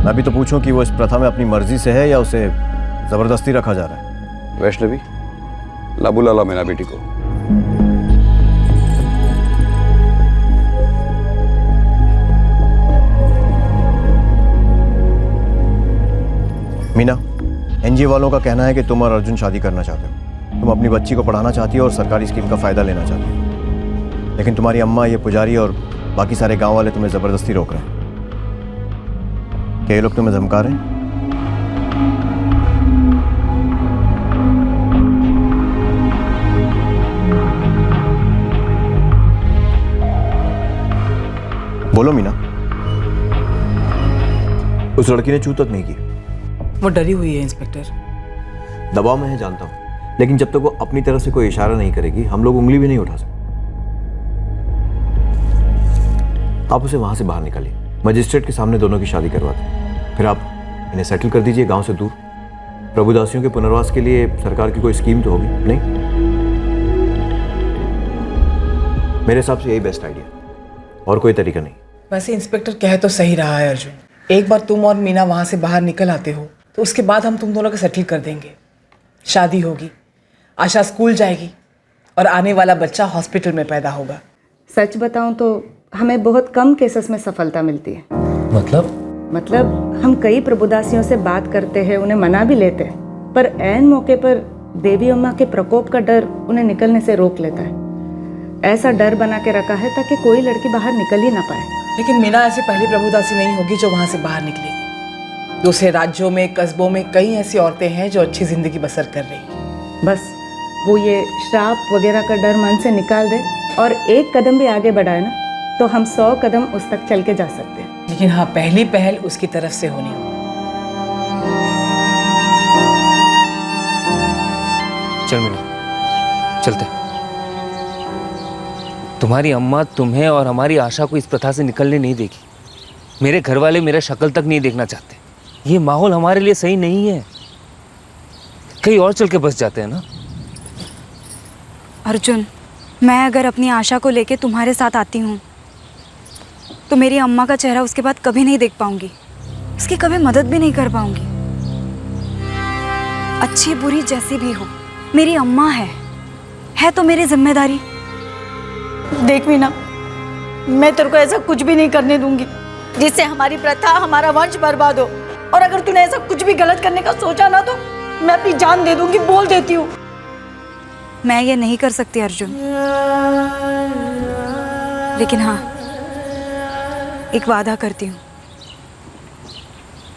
मैं भी तो पूछूं कि वो इस प्रथा में अपनी मर्जी से है या उसे जबरदस्ती रखा जा रहा है। वैष्णवी, ला बुला ला मेरा बेटी को। मीना, एनजीओ वालों का कहना है कि तुम और अर्जुन शादी करना चाहते हो। तुम अपनी बच्ची को पढ़ाना चाहती हो और सरकारी स्कीम का फायदा लेना चाहती हो, लेकिन तुम्हारी अम्मा, ये पुजारी और बाकी सारे गांव वाले तुम्हें जबरदस्ती रोक रहे हैं। क्या ये लोग तुम्हें धमका रहे हैं? बोलो मीना। उस लड़की ने चू तक नहीं की। वो डरी हुई है इंस्पेक्टर। दबाव में है, जानता हूं, लेकिन जब तक वो अपनी तरफ से कोई इशारा नहीं करेगी हम लोग उंगली भी नहीं उठा सकते। आप उसे वहां से बाहर निकालिए, मजिस्ट्रेट के सामने दोनों की शादी करवाते, फिर आप इन्हें सेटल कर दीजिए गांव से दूर। प्रभुदासियों के पुनर्वास के लिए सरकार की कोई स्कीम तो होगी नहीं? मेरे हिसाब से यही बेस्ट आइडिया, और कोई तरीका नहीं। वैसे इंस्पेक्टर कह तो सही रहा है अर्जुन। एक बार तुम और मीना वहां से बाहर निकल आते हो तो उसके बाद हम तुम दोनों को सेटल कर देंगे। शादी होगी, आशा स्कूल जाएगी और आने वाला बच्चा हॉस्पिटल में पैदा होगा। सच बताऊं तो हमें बहुत कम केसेस में सफलता मिलती है। मतलब हम कई प्रभुदासियों से बात करते हैं, उन्हें मना भी लेते हैं, पर ऐन मौके पर देवी अम्मा के प्रकोप का डर उन्हें निकलने से रोक लेता है। ऐसा डर बना के रखा है ताकि कोई लड़की बाहर निकल ही ना पाए। लेकिन मीना ऐसी पहली प्रभुदासी नहीं होगी जो वहां से बाहर निकलेगी। दूसरे राज्यों में, कस्बों में कई ऐसी औरतें हैं जो अच्छी जिंदगी बसर कर रही हैं। बस वो ये श्राप वगैरह का डर मन से निकाल दे और एक कदम भी आगे बढ़ाए ना, तो हम 100 कदम उस तक चल के जा सकते हैं। लेकिन हाँ, पहली पहल उसकी तरफ से होनी हो। चल मीना, चलते। तुम्हारी अम्मा तुम्हें और हमारी आशा को इस प्रथा से निकलने नहीं देगी। मेरे घर वाले मेरा शक्ल तक नहीं देखना चाहते। ये माहौल हमारे लिए सही नहीं है। कहीं और चल के बस जाते हैं ना। अर्जुन, मैं अगर अपनी आशा को लेके तुम्हारे साथ आती हूँ तो मेरी अम्मा का चेहरा उसके बाद कभी नहीं देख पाऊंगी, उसकी कभी मदद भी नहीं कर पाऊंगी। अच्छी बुरी जैसी भी हो, मेरी अम्मा है तो मेरी जिम्मेदारी। देख मीना, मैं तेरे को ऐसा कुछ भी नहीं करने दूंगी जिससे हमारी प्रथा, हमारा वंश बर्बाद हो। और अगर तूने ऐसा कुछ भी गलत करने का सोचा ना, तो मैं अपनी जान दे दूंगी, बोल देती हूँ। मैं ये नहीं कर सकती अर्जुन। लेकिन हाँ, एक वादा करती हूँ,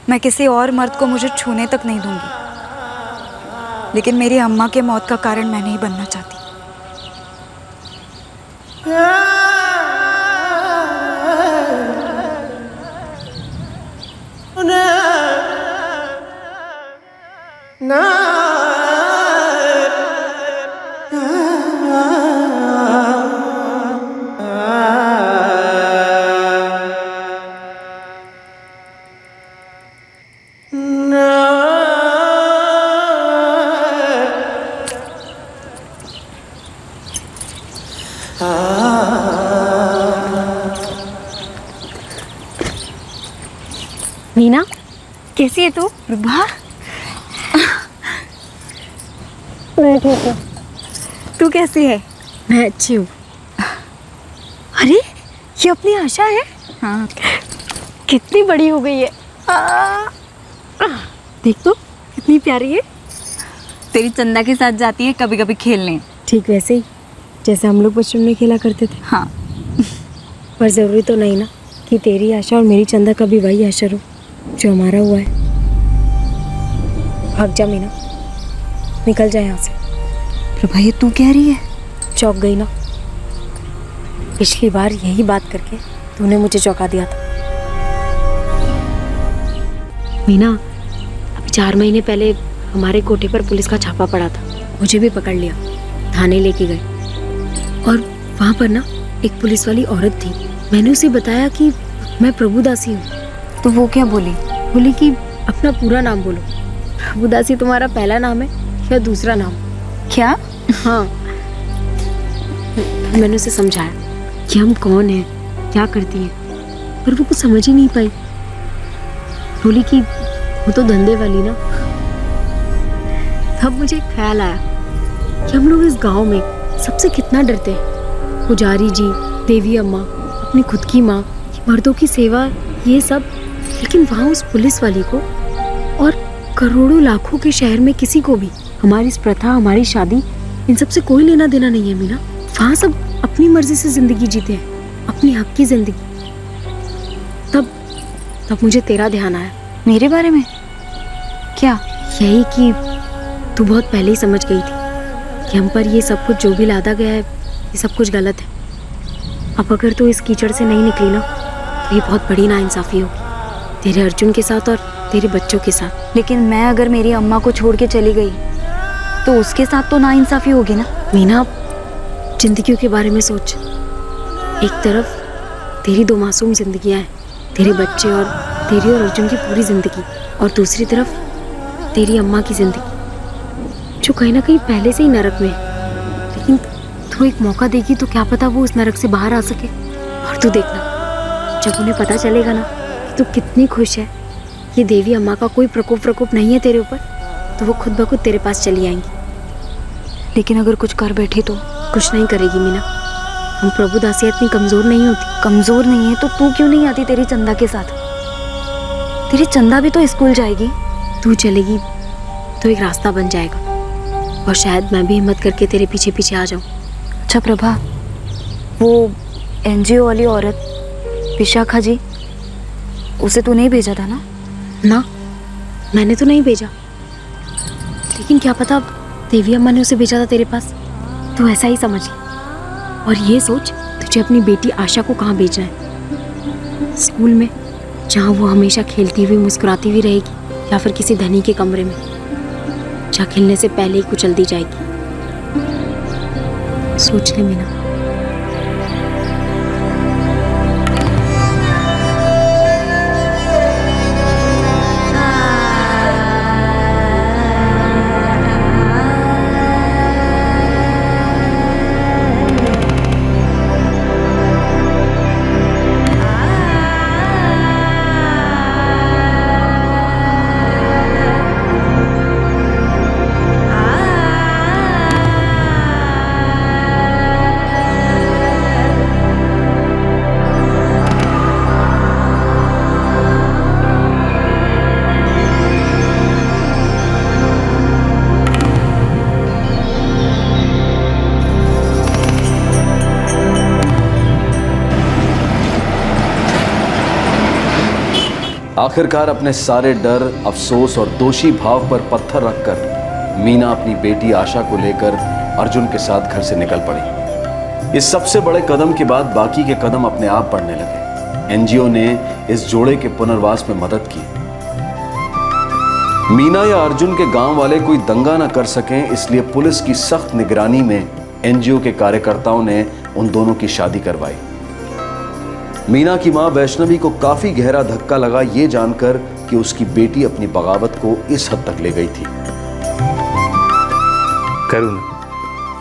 मैं किसी और मर्द को मुझे छूने तक नहीं दूंगी, लेकिन मेरी अम्मा के मौत का कारण मैं नहीं बनना चाहती। मीना, कैसी है तू? प्रभा, मैं ठीक हूँ। तू कैसी है? मैं अच्छी हूँ। अरे, ये अपनी आशा है? हाँ। कितनी बड़ी हो गई है। देख तो, कितनी प्यारी है। तेरी चंदा के साथ जाती है कभी कभी खेलने। ठीक वैसे ही, जैसे हम लोग बचपन में खेला करते थे। हाँ। पर ज़रूरी तो नहीं ना कि तेरी आशा और मेरी चंदा का भी वही आशा हो जो हमारा हुआ है। भाग जा मीना, निकल जा यहाँ से। प्रभा, ये तू कह रही है? चौंक गई ना? पिछली बार यही बात करके तूने मुझे चौंका दिया था। मीना, अभी 4 महीने पहले हमारे कोठे पर पुलिस का छापा पड़ा था। मुझे भी पकड़ लिया, थाने लेके गए और वहाँ पर ना एक पुलिस वाली औरत थी। मैंने उसे बताया कि मैं प्रभुदासी हूँ। तो वो क्या बोली? बोली कि अपना पूरा नाम बोलो। प्रभुदासी तुम्हारा पहला नाम है या दूसरा नाम? क्या? हाँ। मैंने उसे समझाया कि हम कौन हैं, क्या करती हैं, पर वो कुछ समझ ही नहीं पाई। बोली कि वो तो धंधे वाली ना। तब मुझे ख्याल आया कि हम लोग इस गांव में सबसे कितना डरते हैं। पुजारी जी, देवी अम्मा, अपनी खुद की माँ, मर्दों की सेवा, ये सब। लेकिन वहाँ उस पुलिस वाली को और करोड़ों लाखों के शहर में किसी को भी हमारी इस प्रथा, हमारी शादी, इन सब से कोई लेना देना नहीं है मीना। वहाँ सब अपनी मर्जी से जिंदगी जीते हैं, अपनी हक की जिंदगी। तब मुझे तेरा ध्यान आया। मेरे बारे में? क्या? यही कि तू बहुत पहले ही समझ गई थी कि हम पर ये सब कुछ जो भी लादा गया है, ये सब कुछ गलत है। अब अगर तू इस कीचड़ से नहीं निकली ना, तो ये बहुत बड़ी नाइंसाफी होगी तेरे अर्जुन के साथ और तेरे बच्चों के साथ। लेकिन मैं अगर मेरी अम्मा को छोड़ के चली गई तो उसके साथ तो नाइंसाफी होगी ना। मीना, जिंदगियों के बारे में सोच। एक तरफ तेरी 2 मासूम जिंदगियां हैं, तेरे बच्चे और तेरी और अर्जुन की पूरी जिंदगी, और दूसरी तरफ तेरी अम्मा की जिंदगी जो कहीं ना कहीं पहले से ही नरक में है। लेकिन तू एक मौका देगी तो क्या पता वो उस नरक से बाहर आ सके। और तू देखना, जब उन्हें पता चलेगा ना कि तू कितनी खुश है, ये देवी अम्मा का कोई प्रकोप नहीं है तेरे ऊपर, तो वो खुद ब खुद तेरे पास चली आएंगी। लेकिन अगर कुछ कर बैठे तो? कुछ नहीं करेगी मीना, हम प्रभुदासी इतनी कमज़ोर नहीं होती। कमज़ोर नहीं है तो तू क्यों नहीं आती तेरी चंदा के साथ? तेरी चंदा भी तो स्कूल जाएगी। तू चलेगी तो एक रास्ता बन जाएगा, और शायद मैं भी हिम्मत करके तेरे पीछे पीछे आ जाऊँ। अच्छा प्रभा, वो NGO वाली औरत विशाखा जी, उसे तू नहीं भेजा था ना? ना, मैंने तो नहीं भेजा, लेकिन क्या पता देवी अम्मा ने उसे भेजा था तेरे पास। तू ऐसा ही समझ ले। और ये सोच, तुझे अपनी बेटी आशा को कहाँ भेजना है? स्कूल में, जहाँ वो हमेशा खेलती हुई मुस्कुराती हुई रहेगी, या फिर किसी धनी के कमरे में जहाँ खिलने से पहले ही कुचल दी जाएगी? सोच ले मीना। आखिरकार अपने सारे डर, अफसोस और दोषी भाव पर पत्थर रखकर मीना अपनी बेटी आशा को लेकर अर्जुन के साथ घर से निकल पड़ी। इस सबसे बड़े कदम के बाद बाकी के कदम अपने आप बढ़ने लगे। एनजीओ ने इस जोड़े के पुनर्वास में मदद की। मीना या अर्जुन के गांव वाले कोई दंगा न कर सकें, इसलिए पुलिस की सख्त निगरानी में एनजीओ के कार्यकर्ताओं ने उन दोनों की शादी करवाई। मीना की मां वैष्णवी को काफी गहरा धक्का लगा ये जानकर कि उसकी बेटी अपनी बगावत को इस हद तक ले गई थी।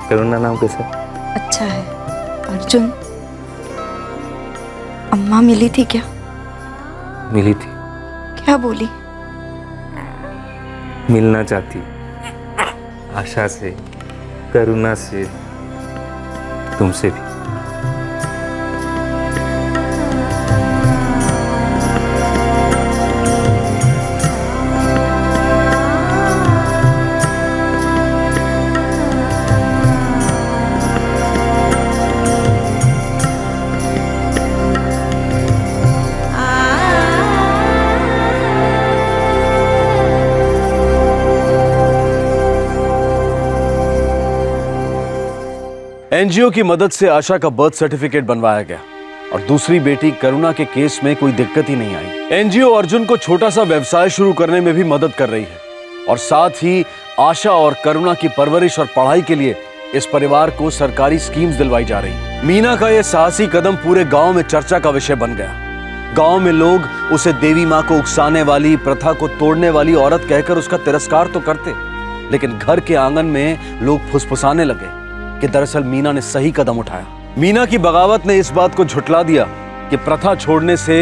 करुणा नाम कैसा? अच्छा है। अर्जुन, अम्मा मिली थी क्या? मिली थी। क्या बोली? मिलना चाहती, आशा से, करुणा से, तुमसे भी। एनजीओ की मदद से आशा का बर्थ सर्टिफिकेट बनवाया गया और दूसरी बेटी करुणा के केस में कोई दिक्कत ही नहीं आई। एनजीओ अर्जुन को छोटा सा व्यवसाय शुरू करने में भी मदद कर रही है और साथ ही आशा और करुणा की परवरिश और पढ़ाई के लिए इस परिवार को सरकारी स्कीम्स दिलवाई जा रही है। मीना का यह साहसी कदम पूरे गांव में चर्चा का विषय बन गया। गांव में लोग उसे देवी मां को उकसाने वाली, प्रथा को तोड़ने वाली औरत कहकर उसका तिरस्कार तो करते, लेकिन घर के आंगन में लोग फुसफुसाने लगे कि दरअसल मीना ने सही कदम उठाया। मीना की बगावत ने इस बात को झुठला दिया कि प्रथा छोड़ने से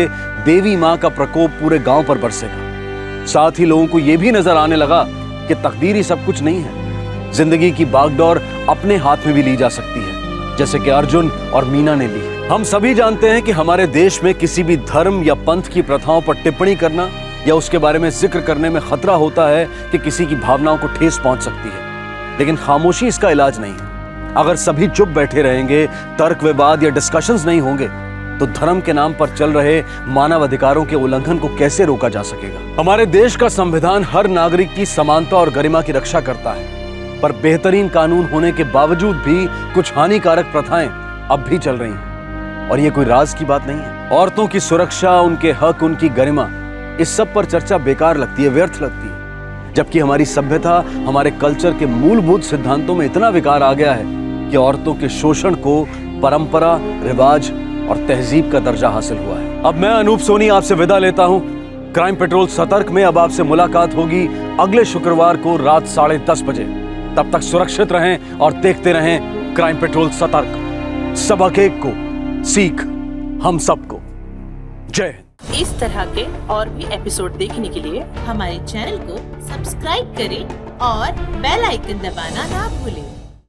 देवी मां का प्रकोप पूरे गांव पर बरसेगा। साथ ही लोगों को यह भी नजर आने लगा कि तकदीर ही सब कुछ नहीं है, जिंदगी की बागडोर अपने हाथ में भी ली जा सकती है, जैसे कि अर्जुन और मीना ने ली। हम सभी जानते हैं कि हमारे देश में किसी भी धर्म या पंथ की प्रथाओं पर टिप्पणी करना या उसके बारे में जिक्र करने में खतरा होता है कि किसी की भावनाओं को ठेस पहुंच सकती है, लेकिन खामोशी इसका इलाज नहीं है। अगर सभी चुप बैठे रहेंगे, तर्क विवाद या डिस्कशंस नहीं होंगे, तो धर्म के नाम पर चल रहे मानव अधिकारों के उल्लंघन को कैसे रोका जा सकेगा? हमारे देश का संविधान हर नागरिक की समानता और गरिमा की रक्षा करता है, पर बेहतरीन कानून होने के बावजूद भी कुछ हानिकारक प्रथाएं अब भी चल रही हैं। और ये कोई राज की बात नहीं है। औरतों की सुरक्षा, उनके हक, उनकी गरिमा, इस सब पर चर्चा बेकार लगती है, व्यर्थ लगती है। जबकि हमारी सभ्यता, हमारे कल्चर के मूलभूत सिद्धांतों में इतना विकार आ गया है कि औरतों के शोषण को परंपरा, रिवाज और तहजीब का दर्जा हासिल हुआ है। अब मैं अनूप सोनी आपसे विदा लेता हूं। क्राइम पेट्रोल सतर्क में अब आपसे मुलाकात होगी अगले शुक्रवार को रात 10:30 बजे। तब तक सुरक्षित रहें और देखते रहें क्राइम पेट्रोल सतर्क। सबक एक को सीख हम सबको। जय हिंद। इस तरह के और भी एपिसोड देखने के लिए हमारे चैनल को सब्सक्राइब करें और बेल आइकन दबाना ना भूलें।